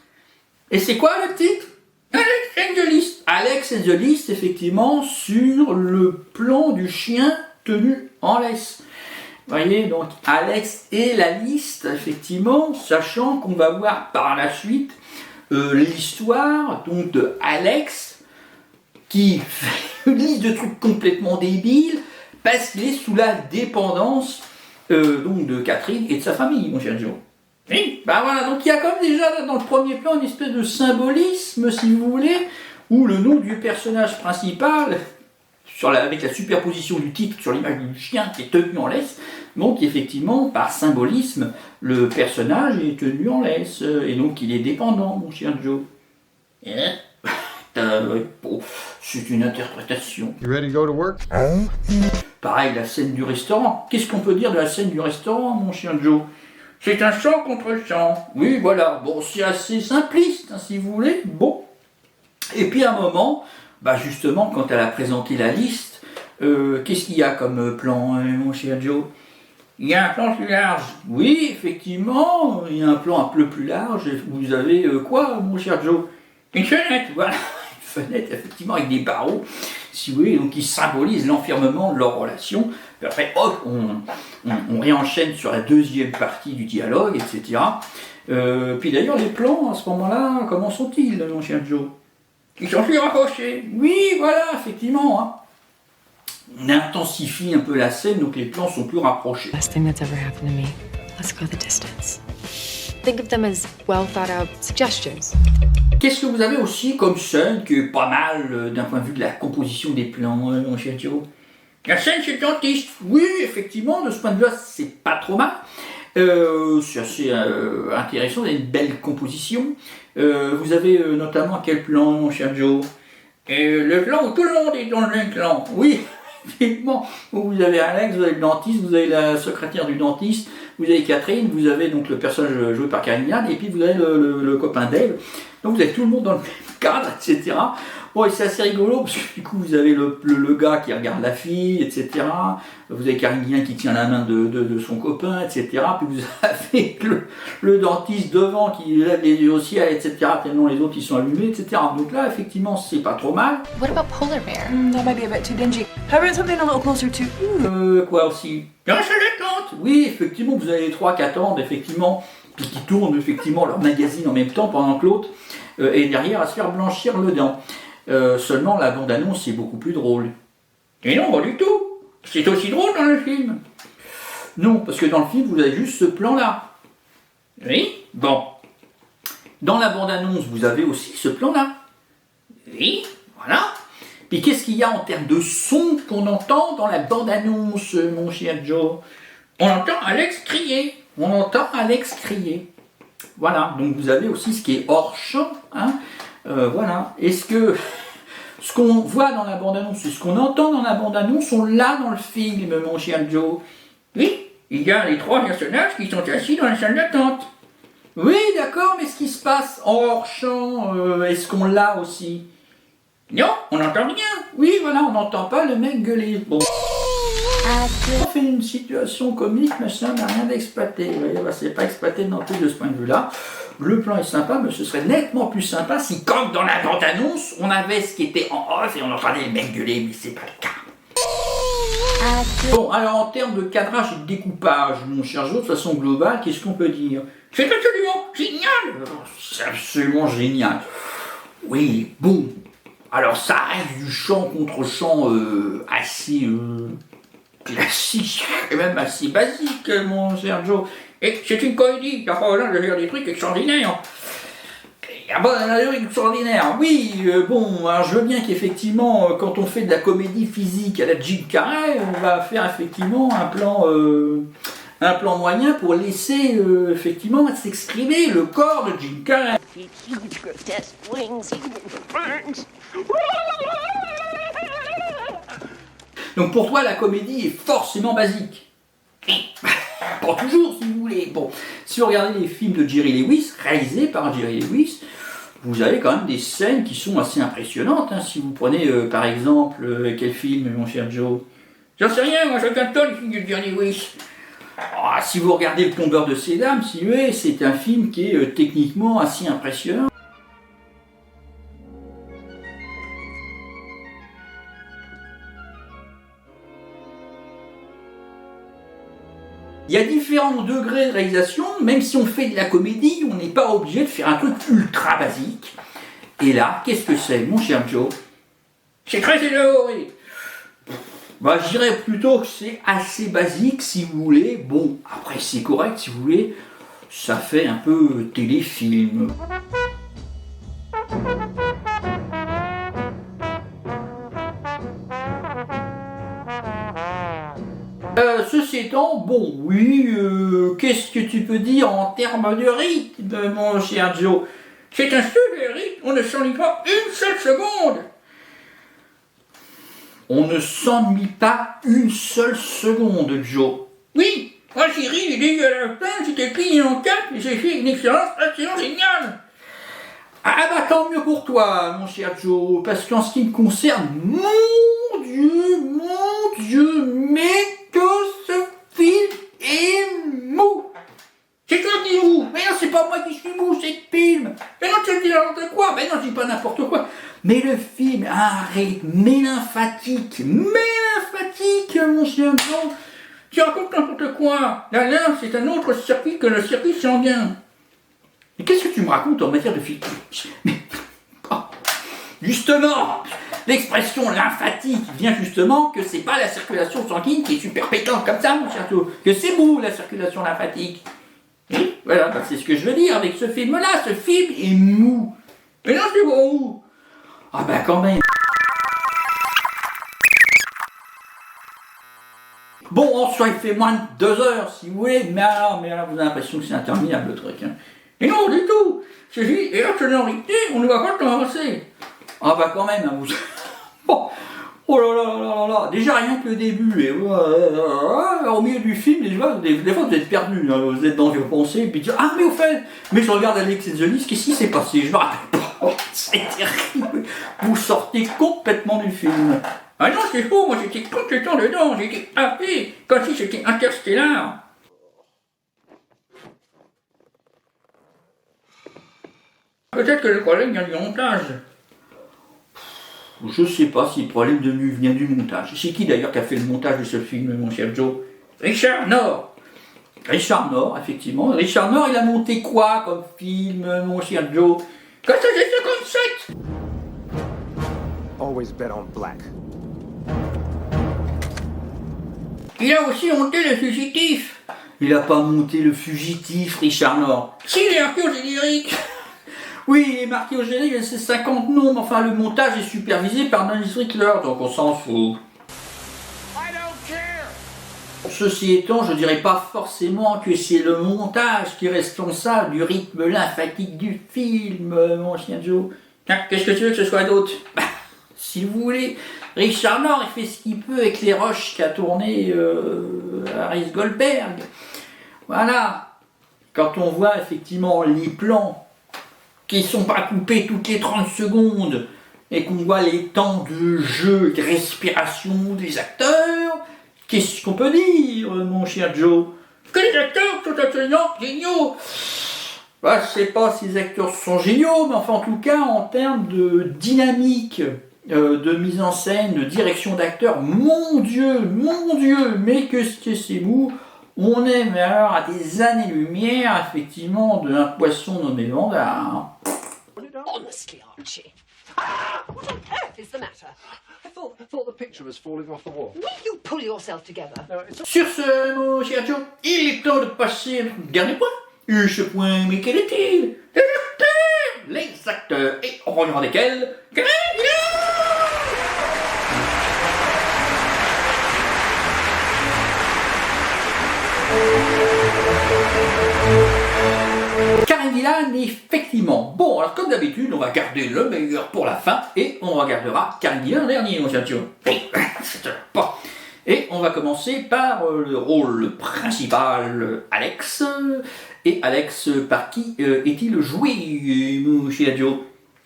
Et c'est quoi le titre? Alex and the List. Alex and the List, effectivement, sur le plan du chien tenu en laisse. Vous voyez, donc Alex et la liste, effectivement, sachant qu'on va voir par la suite l'histoire donc de Alex qui fait une liste de trucs complètement débiles parce qu'il est sous la dépendance donc de Catherine et de sa famille, mon cher Joe. Oui, bah voilà, donc il y a comme déjà dans le premier plan une espèce de symbolisme, si vous voulez, où le nom du personnage principal, avec la superposition du titre sur l'image du chien qui est tenu en laisse, donc effectivement, par symbolisme, le personnage est tenu en laisse, et donc il est dépendant, mon cher Joe. Bon, c'est une interprétation. You ready to go to work? Pareil, la scène du restaurant. Qu'est-ce qu'on peut dire de la scène du restaurant, mon cher Joe? C'est un chant contre chant. Oui, voilà. Bon, c'est assez simpliste, hein, si vous voulez. Bon. Et puis à un moment, bah justement, quand elle a présenté la liste, qu'est-ce qu'il y a comme plan, mon cher Joe? Il y a un plan plus large. Oui, effectivement, il y a un plan un peu plus large. Vous avez quoi, mon cher Joe? Une fenêtre, voilà. Une fenêtre, effectivement, avec des barreaux, si vous voulez, donc qui symbolisent l'enfermement de leur relation. Puis après, hop, on réenchaîne sur la deuxième partie du dialogue, etc. Puis d'ailleurs, les plans, à ce moment-là, comment sont-ils, mon chien Joe? Ils sont plus rapprochés. Oui, voilà, effectivement. Hein. On intensifie un peu la scène, donc les plans sont plus rapprochés. Best thing that's ever happened to me. Let's go the distance. Think of them as well thought out suggestions. Qu'est-ce que vous avez aussi comme scène qui est pas mal d'un point de vue de la composition des plans, mon cher Joe? La scène chez le dentiste. Oui, effectivement, de ce point de vue-là, c'est pas trop mal. C'est assez intéressant, vous avez une belle composition. Vous avez notamment quel plan, mon cher Joe? Le plan où tout le monde est dans le même plan. Oui, effectivement. Vous avez Alex, vous avez le dentiste, vous avez la secrétaire du dentiste, vous avez Catherine, vous avez donc le personnage joué par Karine Viard, et puis vous avez le copain d'elle. Donc vous avez tout le monde dans le même cadre, etc. Bon, et c'est assez rigolo parce que du coup vous avez le gars qui regarde la fille, etc. Vous avez Karine Viard qui tient la main de son copain, etc. Puis vous avez le dentiste devant qui lève les yeux au ciel, etc. Tellement les autres ils sont allumés, etc. Donc là, effectivement, c'est pas trop mal. What about polar bear? That might be a bit too dingy. How about something a little closer to... Quoi aussi? La salle d'attente. Oui, effectivement, vous avez les trois qui attendent, effectivement, puis qui tournent effectivement leur magazine en même temps pendant que l'autre est derrière à se faire blanchir le dent. Seulement la bande-annonce est beaucoup plus drôle. Et non, pas du tout. C'est aussi drôle dans le film. Non, parce que dans le film, vous avez juste ce plan-là. Oui, bon. Dans la bande-annonce, vous avez aussi ce plan-là. Oui, voilà. Puis qu'est-ce qu'il y a en termes de son qu'on entend dans la bande-annonce, mon chien Joe? On entend Alex crier. On entend Alex crier. Voilà, donc vous avez aussi ce qui est hors champ. Hein. Voilà. Est-ce que ce qu'on voit dans la bande-annonce et ce qu'on entend dans la bande-annonce, on l'a dans le film, mon chien Joe? Oui, il y a les trois personnages qui sont assis dans la salle d'attente. Oui, d'accord, mais ce qui se passe en hors champ, est-ce qu'on l'a aussi? Non, on n'entend rien. Oui, voilà, on n'entend pas le mec gueuler. Bon. On fait une situation comique, mais ça n'a rien d'exploité. Vous voyez, bah, c'est pas exploité non plus de ce point de vue-là. Le plan est sympa, mais ce serait nettement plus sympa si, comme dans la bande-annonce, on avait ce qui était en off et on entendait les mecs gueuler, mais c'est pas le cas. Bon, alors en termes de cadrage et de découpage, mon cher Joe, de façon globale, qu'est-ce qu'on peut dire? C'est absolument génial! C'est absolument génial. Oui, bon. Alors ça reste du chant contre chant assez classique et même assez basique, mon cher Joe. Et c'est une comédie, il n'y a pas besoin de dire des trucs extraordinaires. Il n'y a pas besoin de dire des trucs extraordinaires. Oui, bon, alors je veux bien qu'effectivement, quand on fait de la comédie physique à la Jim Carrey, on va faire effectivement un plan moyen pour laisser effectivement s'exprimer le corps de Jim Carrey. Donc pour toi, la comédie est forcément basique. Pas toujours, si vous voulez. Bon, si vous regardez les films de Jerry Lewis, réalisés par Jerry Lewis, vous avez quand même des scènes qui sont assez impressionnantes. Hein. Si vous prenez par exemple, quel film, mon cher Joe? J'en sais rien, moi je regarde pas les films de Jerry Lewis. Oh, si vous regardez Le Tombeur de Sédam, si vous voulez, c'est un film qui est techniquement assez impressionnant. Il y a différents degrés de réalisation, même si on fait de la comédie, on n'est pas obligé de faire un truc ultra basique. Et là, qu'est-ce que c'est, mon cher Joe? C'est très élaboré. Bah, je dirais plutôt que c'est assez basique, si vous voulez. Bon, après c'est correct, si vous voulez. Ça fait un peu téléfilm. Ceci étant, bon, oui, qu'est-ce que tu peux dire en termes de rythme, mon cher Joe? C'est un super rythme, on ne s'ennuie pas une seule seconde. On ne s'ennuie pas une seule seconde, Joe. Oui, moi j'ai ri du début à la fin, j'étais plié en quatre et j'ai fait une expérience absolument géniale. Ah bah tant mieux pour toi, mon cher Joe, parce qu'en ce qui me concerne, mon Dieu, mais que ce film est mou. C'est toi qui es mou. Mais non, c'est pas moi qui suis mou, c'est le film. Mais non, tu dis n'importe quoi. Mais non, je dis pas arrête, mais lymphatique, mon chien Joe. Tu racontes n'importe quoi. Là, c'est un autre circuit que le circuit sanguin. Mais qu'est-ce que tu me racontes en matière de film? Mais, oh, justement, l'expression lymphatique vient justement que c'est pas la circulation sanguine qui est super pétante comme ça, mon cher Joe, que c'est mou la circulation lymphatique. Et voilà, bah, c'est ce que je veux dire avec ce film-là. Ce film est mou. Mais non, c'est bon. Ah bah quand même. Bon, en soi, il fait moins de 2 heures, si vous voulez, mais alors vous avez l'impression que c'est interminable, le truc. Hein. Et non, du tout. C'est juste, et là, sonorité, on ne va pas commencer. Ah bah quand même, hein, vous... Bon. Oh là là là là là. Déjà, rien que le début, et au milieu du film, des fois, vous êtes perdu, hein, vous êtes dans vos pensées, et puis dites, ah mais au fait, mais je regarde Alex et the List, qu'est-ce qui s'est passé? Je me rappelle pas. C'est terrible. Vous sortez complètement du film. Ah non, c'est faux, moi j'étais complètement dedans, j'étais happé, comme si c'était Interstellar. Peut-être que le problème vient du montage. Je sais pas si le problème vient du montage. C'est qui d'ailleurs qui a fait le montage de ce film, mon cher Joe? Richard Nord. Richard Nord, effectivement. Richard Nord, il a monté quoi comme film, mon cher Joe? Quand ça c'est 57. Always bet on black. Il a aussi monté Le Fugitif. Il a pas monté Le Fugitif, Richard Nord. Si, il est marqué au générique. Oui, il est marqué au générique, c'est 50 noms, mais enfin le montage est supervisé par Dennis Strickler, donc on s'en fout. Ceci étant, je dirais pas forcément que c'est le montage qui est responsable du rythme lymphatique du film, mon chien Joe. Qu'est-ce que tu veux que ce soit d'autre? Bah, si vous voulez, Richard Nord, il fait ce qu'il peut avec les rushs qu'a tourné Harris Goldberg. Voilà. Quand on voit effectivement les plans qui sont pas coupés toutes les 30 secondes et qu'on voit les temps de jeu, de respiration des acteurs, qu'est-ce qu'on peut dire, mon cher Joe? Que les acteurs sont absolument géniaux. Bah, je sais pas si les acteurs sont géniaux, mais enfin en tout cas en termes de dynamique, de mise en scène, de direction d'acteur, mon Dieu, mais que c'est mou. On est mais alors à des années-lumière, effectivement, d'un poisson nommé Vanda. Honestly, Archie. What on earth is the matter? I thought the picture was falling off the wall. Will you pull yourself together? Sur ce, mon cher Joe, il est temps de passer à notre dernier point. Et ce point, mais quel est-il? Les acteurs. Et on va regarder quel? Karen Gillan, effectivement. Bon, alors comme d'habitude, on va garder le meilleur pour la fin et on regardera Karen Gillan en dernier, mon cher Joe. Et on va commencer par le rôle principal, Alex. Et Alex, par qui est-il joué, mon cher Joe?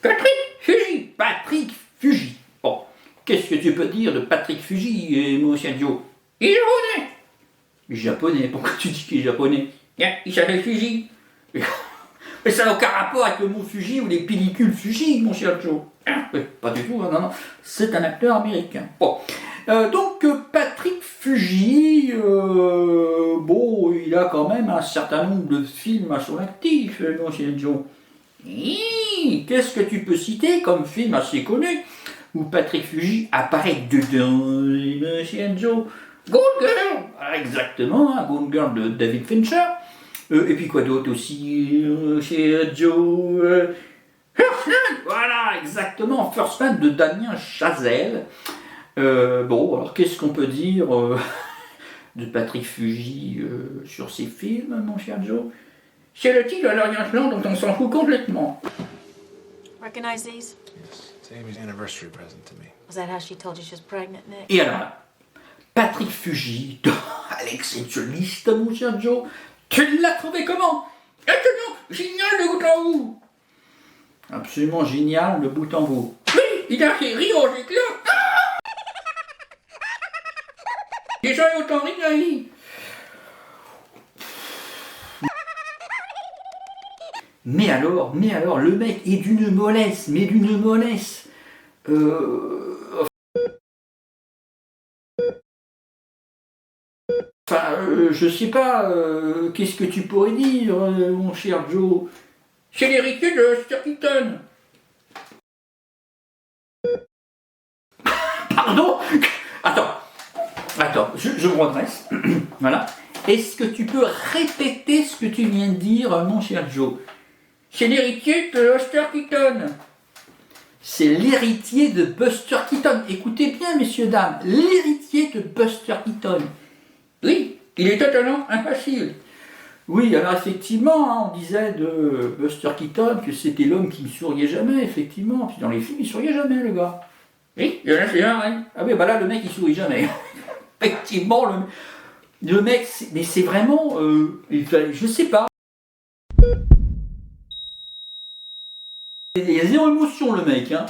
Patrick Fugy. Bon, qu'est-ce que tu peux dire de Patrick Fugy, mon cher Joe? Il est japonais. Japonais, pourquoi tu dis qu'il est japonais? Il s'appelle Fuji. Mais ça n'a aucun rapport avec le mot Fuji ou les pellicules Fuji, mon cher Joe. Pas du tout, non. C'est un acteur américain. Bon. Donc, Patrick Fuji, bon, il a quand même un certain nombre de films à son actif, mon cher Joe. Qu'est-ce que tu peux citer comme film assez connu où Patrick Fuji apparaît dedans, mon cher Joe? Gone Girl, exactement, hein, Gone Girl de David Fincher. Et puis quoi d'autre aussi, chez Joe? First Man, voilà, exactement, First Man de Damien Chazelle. Bon, alors qu'est-ce qu'on peut dire de Patrick Fuji sur ses films, mon cher Joe? C'est le titre de l'arrière-plan dont on s'en fout complètement. Recognize these? It's Amy's anniversary present to me. Was that how she told you she was pregnant, Nick? Et alors, Patrick Fuji de Alex et the List, mon cher Joe, tu l'as trouvé comment? Absolument génial de bout en bout. Absolument génial de bout en bout. Oui, il a fait rire aux éclats. Déjà autant rire. Mais alors, le mec est d'une mollesse, Enfin, je sais pas, qu'est-ce que tu pourrais dire, mon cher Joe? C'est l'héritier de Buster Keaton. Pardon? Attends, je me redresse. Voilà. Est-ce que tu peux répéter ce que tu viens de dire, mon cher Joe? C'est l'héritier de Buster Keaton. C'est l'héritier de Buster Keaton. Écoutez bien, messieurs, dames, l'héritier de Buster Keaton. Oui, il est totalement imbécile. Oui, alors effectivement, hein, on disait de Buster Keaton que c'était l'homme qui ne souriait jamais, effectivement. Puis dans les films, il souriait jamais, le gars. Oui, il y en a, c'est vrai. Ah oui, bah là, le mec, il sourit jamais. Effectivement, le mec, mais c'est vraiment, je sais pas. Il y a zéro émotion, le mec, hein.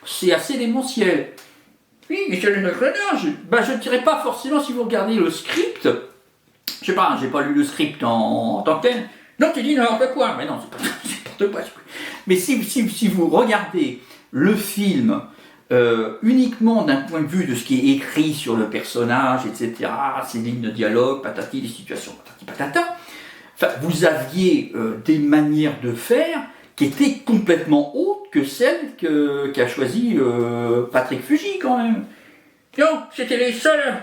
C'est assez démentiel. Oui, mais c'est le clonage. Bah, je ne dirais pas forcément si vous regardez le script. Je sais pas, j'ai pas lu le script en tant que tel. Non, tu dis n'importe quoi. Mais non, c'est pas n'importe quoi. Mais si vous regardez le film uniquement d'un point de vue de ce qui est écrit sur le personnage, etc., ses lignes de dialogue, patati, les situations, patati patata, enfin, vous aviez des manières de faire qui étaient complètement autres que celles qu'a choisi Patrick Fuji, quand même. Non, c'était les seuls.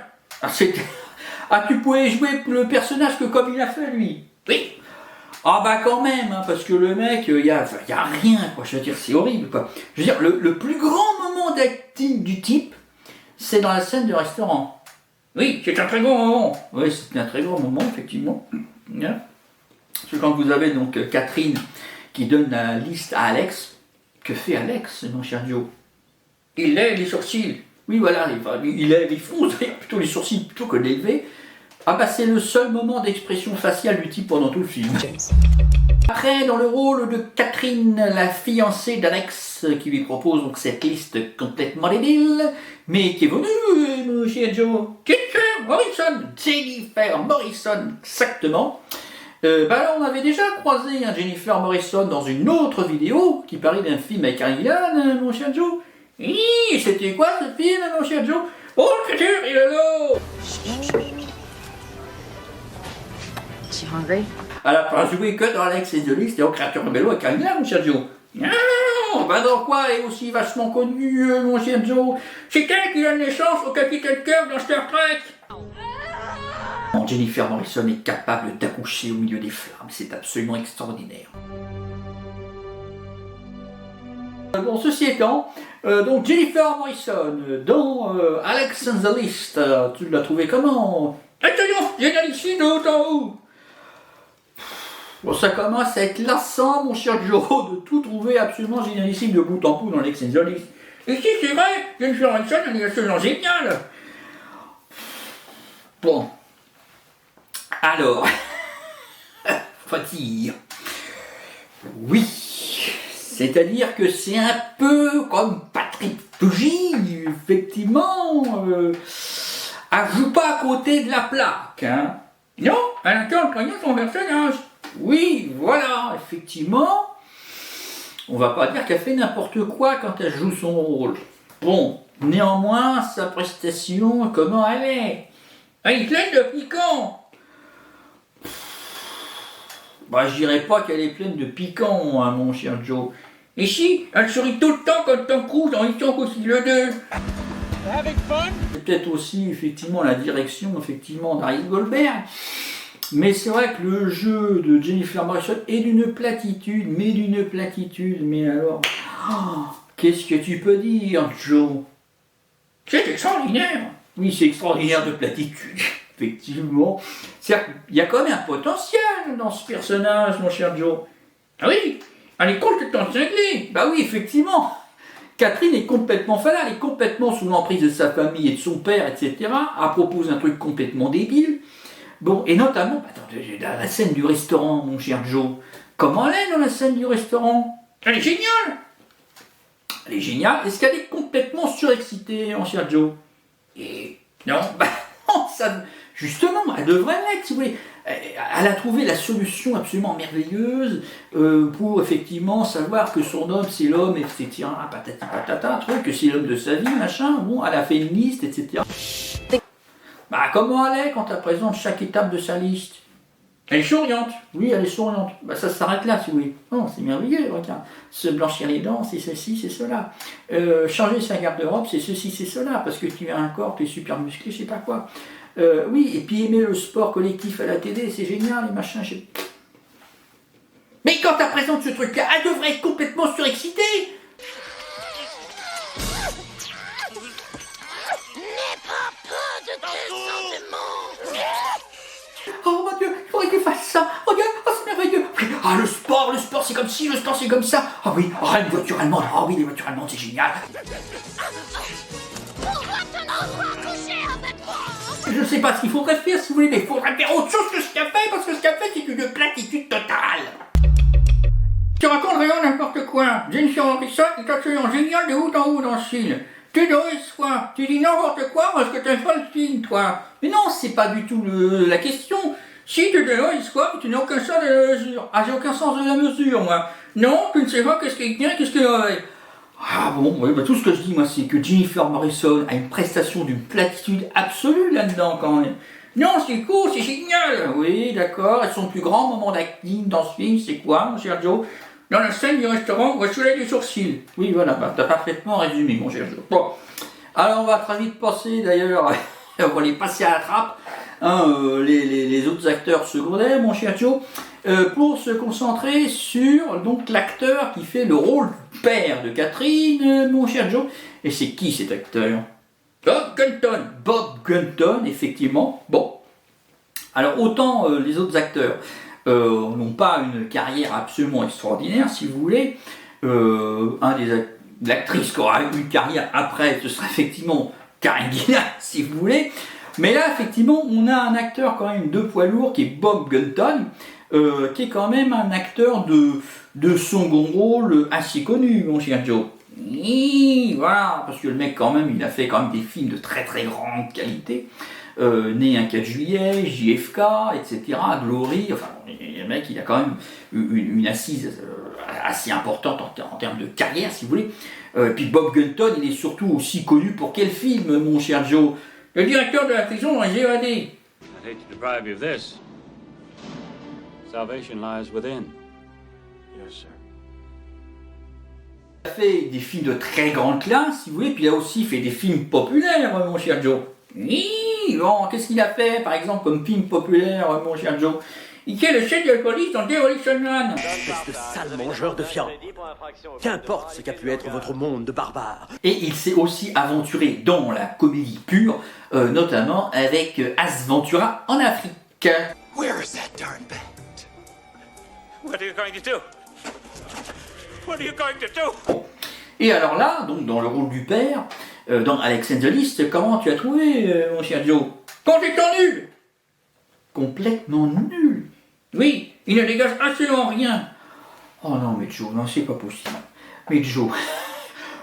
Tu pouvais jouer le personnage que comme il a fait, lui. Oui. Ah bah quand même, hein, parce que le mec, y a rien, quoi. Je veux dire, c'est horrible, quoi. Je veux dire, le plus grand moment d'acting du type, c'est dans la scène du restaurant. Oui, c'est un très grand moment. Oui, c'est un très grand moment, effectivement. Bien. Parce que quand vous avez donc Catherine qui donne la liste à Alex, que fait Alex, mon cher Joe? Il lève les sourcils. Oui, voilà, il fonce plutôt les sourcils plutôt que d'élever. Ah bah c'est le seul moment d'expression faciale du type pendant tout le film. Après, dans le rôle de Catherine, la fiancée d'Alex, qui lui propose donc cette liste complètement débile, mais qui est venue, mon cher Joe, Jennifer Morrison, exactement. Là, on avait déjà croisé Jennifer Morrison dans une autre vidéo qui parlait d'un film avec Harry Gillian, mon cher Joe. Oui, c'était quoi ce film, mon cher Joe? Oh, le futur, il est là! You hungry? Elle n'a pas joué que dans Alex et The List et en Créature Rebello avec Harry Gillian, mon cher Joe. Non, bah dans quoi elle est aussi vachement connue, mon cher Joe? C'est elle qui donne naissance au Capitaine Kirk dans Star Trek. Jennifer Morrison est capable d'accoucher au milieu des flammes, c'est absolument extraordinaire. Bon, ceci étant, donc Jennifer Morrison, dans Alex and the List, tu l'as trouvé comment? Attention, génialissime de haut en haut. Bon, ça commence à être lassant, mon cher Joe, de tout trouver absolument génialissime de bout en bout dans Alex and the List. Et si c'est vrai, Jennifer Morrison, elle est absolument géniale. Bon. Alors, faut dire, oui, c'est-à-dire que c'est un peu comme Patrick Fuji, effectivement, elle joue pas à côté de la plaque, hein. Non, elle incarne très bien son personnage. Oui, voilà, effectivement, on va pas dire qu'elle fait n'importe quoi quand elle joue son rôle. Bon, néanmoins, sa prestation, comment elle est? Elle est pleine de piquant. Bah, je dirais pas qu'elle est pleine de piquant, hein, mon cher Joe. Et si, elle sourit tout le temps quand Tom Cruise dans Mission Possible 2. C'est peut-être aussi, effectivement, la direction, effectivement, d'Harry Goldberg. Mais c'est vrai que le jeu de Jennifer Morrison est d'une platitude, mais alors... Oh, qu'est-ce que tu peux dire, Joe? C'est extraordinaire. Oui, c'est extraordinaire de platitude. Effectivement, c'est-à-dire qu'il y a quand même un potentiel dans ce personnage, mon cher Joe. Ah oui, elle est complètement cinglée. Bah oui, effectivement. Catherine est complètement folle, elle est complètement sous l'emprise de sa famille et de son père, etc. Elle propose un truc complètement débile. Bon, et notamment, dans la scène du restaurant, mon cher Joe. Comment elle est dans la scène du restaurant? Elle est géniale. Elle est géniale. Est-ce qu'elle est complètement surexcitée, mon cher Joe? Et non, bah non, ça... Justement, elle devrait l'être, si vous voulez. Elle a trouvé la solution absolument merveilleuse pour effectivement savoir que son homme c'est l'homme, etc. Patati patata, truc, que c'est l'homme de sa vie, machin. Bon, elle a fait une liste, etc. Bah, comment elle est quand elle présente chaque étape de sa liste? Elle est souriante. Oui, elle est souriante. Bah, ça s'arrête là, si vous voulez. Oh, c'est merveilleux, regarde. Se blanchir les dents, c'est ceci, c'est cela. Changer sa garde-robe, c'est ceci, c'est cela. Parce que tu as un corps, tu es super musclé, je sais pas quoi. Oui, et puis aimer le sport collectif à la télé, c'est génial, les machins. Mais quand elle présente ce truc-là, elle devrait être complètement surexcitée. Oh mon Dieu, il faudrait qu'il fasse ça. Regarde, oh, c'est merveilleux. Ah, le sport, c'est comme ci, le sport, c'est comme ça. Ah oui, oh, une voiture allemande. Ah oui, les voitures allemandes, c'est génial. Je sais pas ce qu'il faudrait faire, si vous voulez, mais il faudrait faire autre chose que ce qu'elle fait, parce que ce qu'elle fait, c'est une platitude totale. Tu racontes vraiment n'importe quoi. Jennifer Morrison est absolument géniale de haut en haut dans ce film. Tu devrais soir, tu dis n'importe quoi parce que t'aimes pas le film, toi. Mais non, c'est pas du tout la question. Si tu devrais soir, tu n'as aucun sens de la mesure. Ah, j'ai aucun sens de la mesure, moi. Non, tu ne sais pas qu'est-ce qui est bien et qu'est-ce qui est mauvais. Ah bon, oui, bah, tout ce que je dis, moi, c'est que Jennifer Morrison a une prestation d'une platitude absolue là-dedans, quand même. Non, c'est cool, c'est génial. Oui, d'accord. Et son plus grand moment d'acting dans ce film, c'est quoi, mon cher Joe? Dans la scène du restaurant, on va soulager les sourcils. Oui, voilà, bah, t'as parfaitement résumé, mon cher Joe. Bon, alors on va très vite passer, d'ailleurs, on va les passer à la trappe, hein, les autres acteurs secondaires, mon cher Joe, pour se concentrer sur donc l'acteur qui fait le rôle du père de Catherine, mon cher Joe. Et c'est qui cet acteur? Bob Gunton. Bob Gunton, effectivement. Bon, alors autant les autres acteurs n'ont pas une carrière absolument extraordinaire, si vous voulez. L'actrice qui aura eu une carrière après, ce sera effectivement Karen Gillan, si vous voulez. Mais là, effectivement, on a un acteur quand même de poids lourd qui est Bob Gunton, qui est quand même un acteur de second rôle assez connu, mon cher Joe. Et voilà, parce que le mec, quand même, il a fait quand même des films de très très grande qualité. Né un 4 juillet, JFK, etc., Glory, enfin, le mec, il a quand même une assise assez importante en termes de carrière, si vous voulez. Puis Bob Gunton, il est surtout aussi connu pour quel film, mon cher Joe? Le directeur de la prison dans les évadés. I hate to deprive you of this. Salvation lies within. Yes, sir. Il a fait des films de très grande classe, si vous voulez, puis il a aussi fait des films populaires, mon cher Joe. Oui, bon, qu'est-ce qu'il a fait, par exemple, comme film populaire, mon cher Joe? Il est le chef de la police dans Demolition Man. Espèce de sale mangeur de viande. Qu'importe ce qu'a pu être votre monde de barbares. Et il s'est aussi aventuré dans la comédie pure, notamment avec Ace Ventura en Afrique. Where is that darn band? What are you going to do? What are you going to do? Et alors là, donc dans le rôle du père, dans Alex and the List, comment tu as trouvé, mon cher Joe? Complètement nul. Complètement nul. Oui, il ne dégage absolument rien. Oh non, mais Joe, non, c'est pas possible. Mais Joe,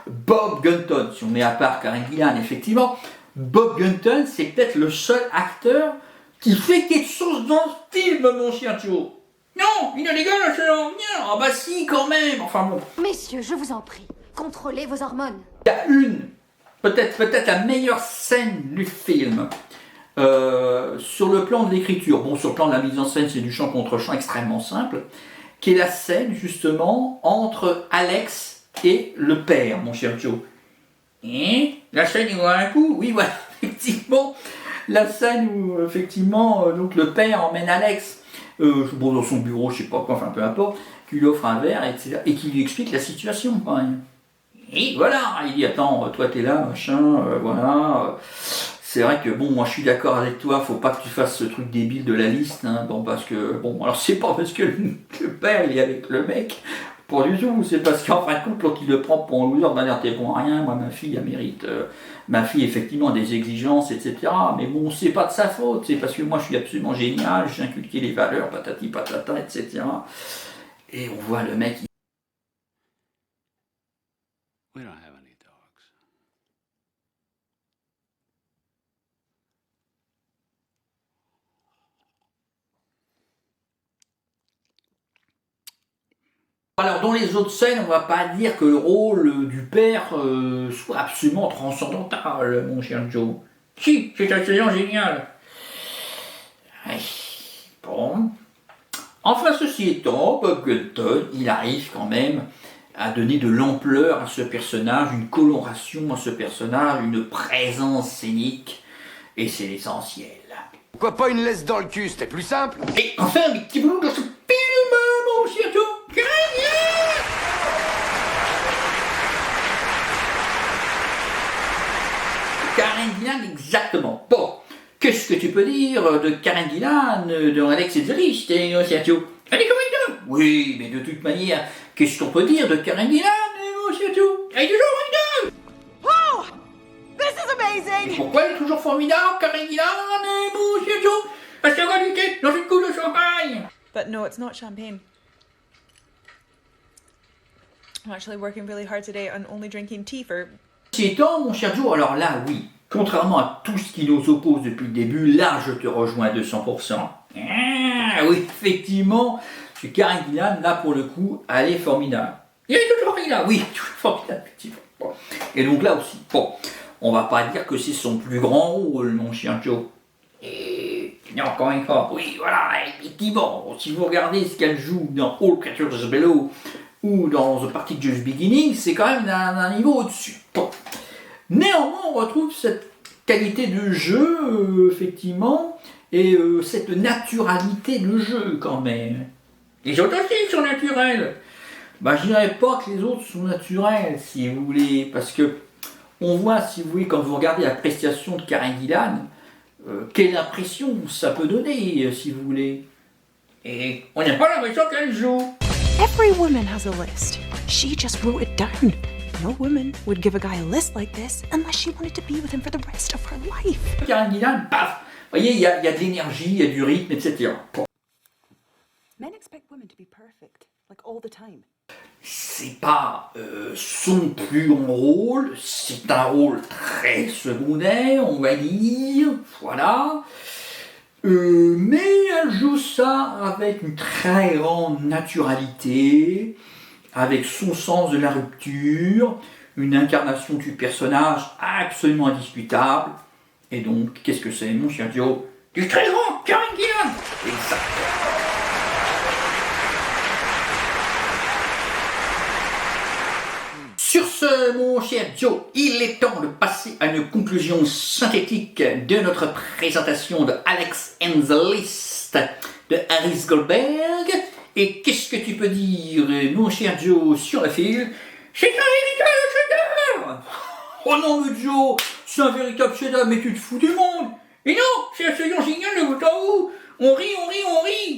Bob Gunton, si on met à part Karen Gillan, effectivement, Bob Gunton, c'est peut-être le seul acteur qui fait quelque chose dans le film, mon cher Joe. Non, il ne dégage absolument rien. Ah bah si, quand même. Enfin bon. Messieurs, je vous en prie, contrôlez vos hormones. Il y a peut-être la meilleure scène du film. Sur le plan de l'écriture, bon, sur le plan de la mise en scène, c'est du chant contre chant extrêmement simple, qui est la scène justement entre Alex et le père, mon cher Joe. Et la scène il voit un coup, oui, voilà, effectivement, la scène où effectivement donc le père emmène Alex bon, dans son bureau, je sais pas quoi, enfin peu importe, qui lui offre un verre, etc., et qui lui explique la situation quand même. Et voilà, il dit attends, toi t'es là, machin, voilà. C'est vrai que bon, moi je suis d'accord avec toi, faut pas que tu fasses ce truc débile de la liste, hein, bon parce que, bon, alors c'est pas parce que le père il est avec le mec, pas du tout, c'est parce qu'en fin de compte, l'autre il le prend pour un loser, d'ailleurs t'es bon à rien, moi ma fille elle mérite, ma fille effectivement a des exigences, etc. Mais bon, c'est pas de sa faute, c'est parce que moi je suis absolument génial, j'ai inculqué les valeurs, patati patata, etc. Et on voit le mec. We don't have any dogs. Alors dans les autres scènes, on va pas dire que le rôle du père soit absolument transcendantal, mon cher Joe. Si, c'est absolument génial. Ouais. Bon. Enfin, ceci étant, Bob Gunton, il arrive quand même à donner de l'ampleur à ce personnage, une coloration à ce personnage, une présence scénique, et c'est l'essentiel. Pourquoi pas une laisse dans le cul, c'était plus simple? Et enfin, un petit bout dans ce film, mon chien. Karen Gillan, exactement. Bon, qu'est-ce que tu peux dire de Karen Gillan dans Alex et the List, mon chien? Elle est comme une. Oui, mais de toute manière, qu'est-ce qu'on peut dire de Karen Gillan, mon chien? Elle est toujours formidable. Oh! This is amazing! Et pourquoi elle est toujours formidable, Karen Gillan, mon chien? Parce qu'elle va lutter dans une coupe de champagne. But no, it's not champagne. I'm actually working really hard today on only drinking tea for... Ceci étant, mon cher Joe, alors là, oui, contrairement à tout ce qui nous oppose depuis le début, là, je te rejoins à 200%. Ah, oui, effectivement, ce Karen Gillan, là, pour le coup, elle est formidable. Il est toujours là, oui, toujours formidable, effectivement. Bon. Et donc là aussi, bon, on va pas dire que c'est son plus grand rôle, mon cher Joe. Et non, encore une fois, oui, voilà, effectivement, si vous regardez ce qu'elle joue dans All Creatures Below ou dans The Party Just Beginning, c'est quand même d'un niveau au-dessus. Bon. Néanmoins, on retrouve cette qualité de jeu, effectivement, et cette naturalité de jeu, quand même. Les autres aussi sont naturels. Bah, je dirais pas que les autres sont naturels, si vous voulez, parce que on voit, si vous voulez, quand vous regardez la prestation de Karen Gillan, quelle impression ça peut donner, si vous voulez. Et on n'a pas l'impression qu'elle joue. Every woman has a list. She just wrote it down. No woman would give a guy a list like this unless she wanted to be with him for the rest of her life. Karen Gillan, paf. Vous voyez, il y a de l'énergie, il y a du rythme, etc. Bon. Men expect women to be perfect, like all the time. C'est pas son plus grand rôle, c'est un rôle très secondaire, on va dire, voilà. Mais elle joue ça avec une très grande naturalité, avec son sens de la rupture, une incarnation du personnage absolument indiscutable. Et donc, qu'est-ce que c'est, mon cher Joe? Du très grand Karen Gillan. Exactement. Sur ce, mon cher Joe, il est temps de passer à une conclusion synthétique de notre présentation de Alex and the List de Harris Goldberg. Et qu'est-ce que tu peux dire, mon cher Joe, sur le film? C'est un véritable chef-d'œuvre! Oh non, mais Joe, c'est un véritable chef-d'œuvre, mais tu te fous du monde! Et non, c'est absolument génial de bout en bout! On rit!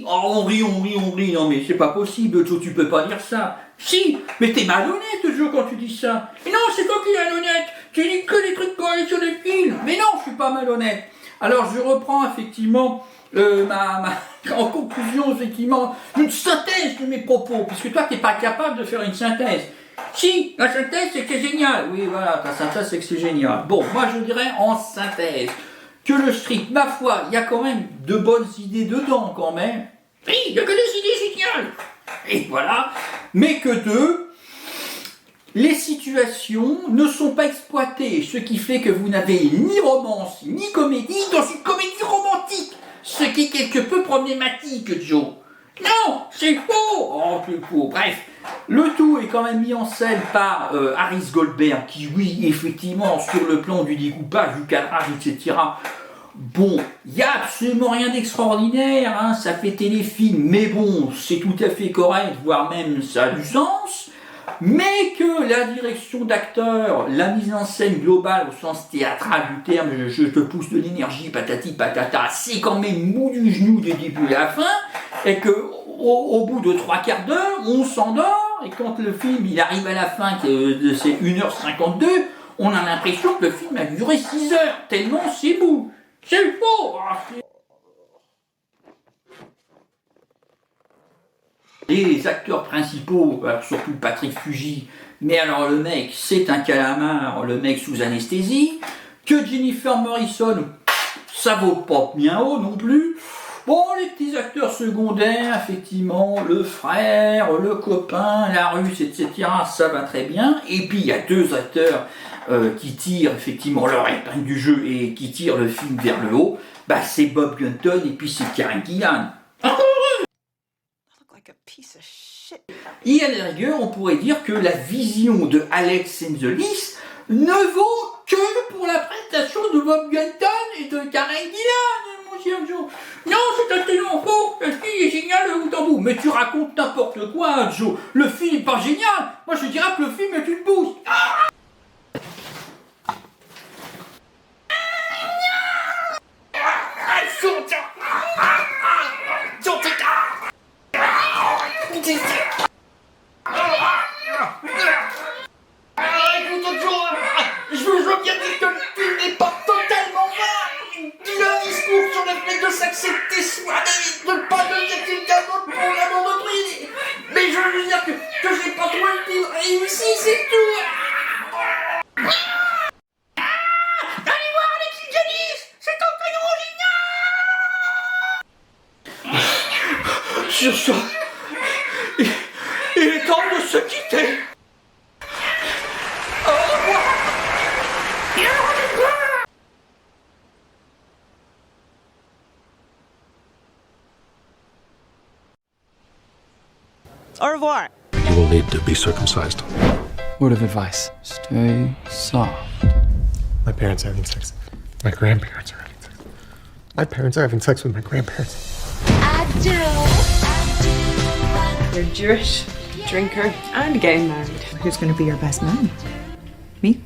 Oh, on rit, non mais c'est pas possible, Joe, tu peux pas dire ça! Si, mais t'es malhonnête, Joe, quand tu dis ça! Et non, c'est toi qui es malhonnête! Tu dis que des trucs corrects sur les films! Mais non, je suis pas malhonnête! Alors je reprends effectivement en conclusion, effectivement, une synthèse de mes propos, puisque toi, t'es pas capable de faire une synthèse. Si, la synthèse, c'est que c'est génial. Oui, voilà, ta synthèse, c'est que c'est génial. Bon, moi, je dirais en synthèse que le strip, ma foi, il y a quand même de bonnes idées dedans, quand même. Oui, il n'y a que des idées géniales. Et voilà. Mais que les situations ne sont pas exploitées, ce qui fait que vous n'avez ni romance, ni comédie dans une comédie romantique. Ce qui est quelque peu problématique, Joe. Non, c'est faux. Oh, c'est faux. Bref, le tout est quand même mis en scène par Harris Goldberg, qui, oui, effectivement, sur le plan du découpage, du cadrage, etc., bon, il n'y a absolument rien d'extraordinaire, hein, ça fait téléfilm, mais bon, c'est tout à fait correct, voire même ça a du sens. Mais que la direction d'acteur, la mise en scène globale au sens théâtral du terme, je te pousse de l'énergie, patati patata, c'est quand même mou du genou du début à la fin, et que au bout de 3/4 d'heure, on s'endort, et quand le film il arrive à la fin, de ces 1h52, on a l'impression que le film a duré 6 heures, tellement c'est mou. C'est faux. Les acteurs principaux, surtout Patrick Fuji, mais alors le mec, c'est un calamar, le mec sous anesthésie, que Jennifer Morrison, ça vaut pas bien haut non plus. Bon, les petits acteurs secondaires, effectivement, le frère, le copain, la russe, etc., ça va très bien. Et puis il y a 2 acteurs qui tire effectivement leur épingle du jeu et qui tire le film vers le haut, bah c'est Bob Gunton et puis c'est Karen Gillan. Et à la rigueur, on pourrait dire que la vision de Alex and the List ne vaut que pour la prestation de Bob Gunton et de Karen Gillan, mon cher Joe. Non, c'est absolument faux, le film est génial de bout en bout. Mais tu racontes n'importe quoi, Joe. Le film n'est pas génial. Moi, je dirais que le film est une bouse. Je veux bien dire que le film n'est pas totalement vrai. Il a un discours sur le fait de s'accepter soi-même, de ne pas devenir quelqu'un d'autre pour l'amour d'autrui. Mais je veux dire que j'ai pas trouvé le film réussi, c'est tout. Allez voir Alexis Janice, c'est un canon génial. Sur ça, il est temps de se quitter. Au revoir. You will need to be circumcised. Word of advice. Stay soft. My parents are having sex. My grandparents are having sex. My parents are having sex with my grandparents. You're Jewish, drinker, and getting married. Who's going to be your best man? Me?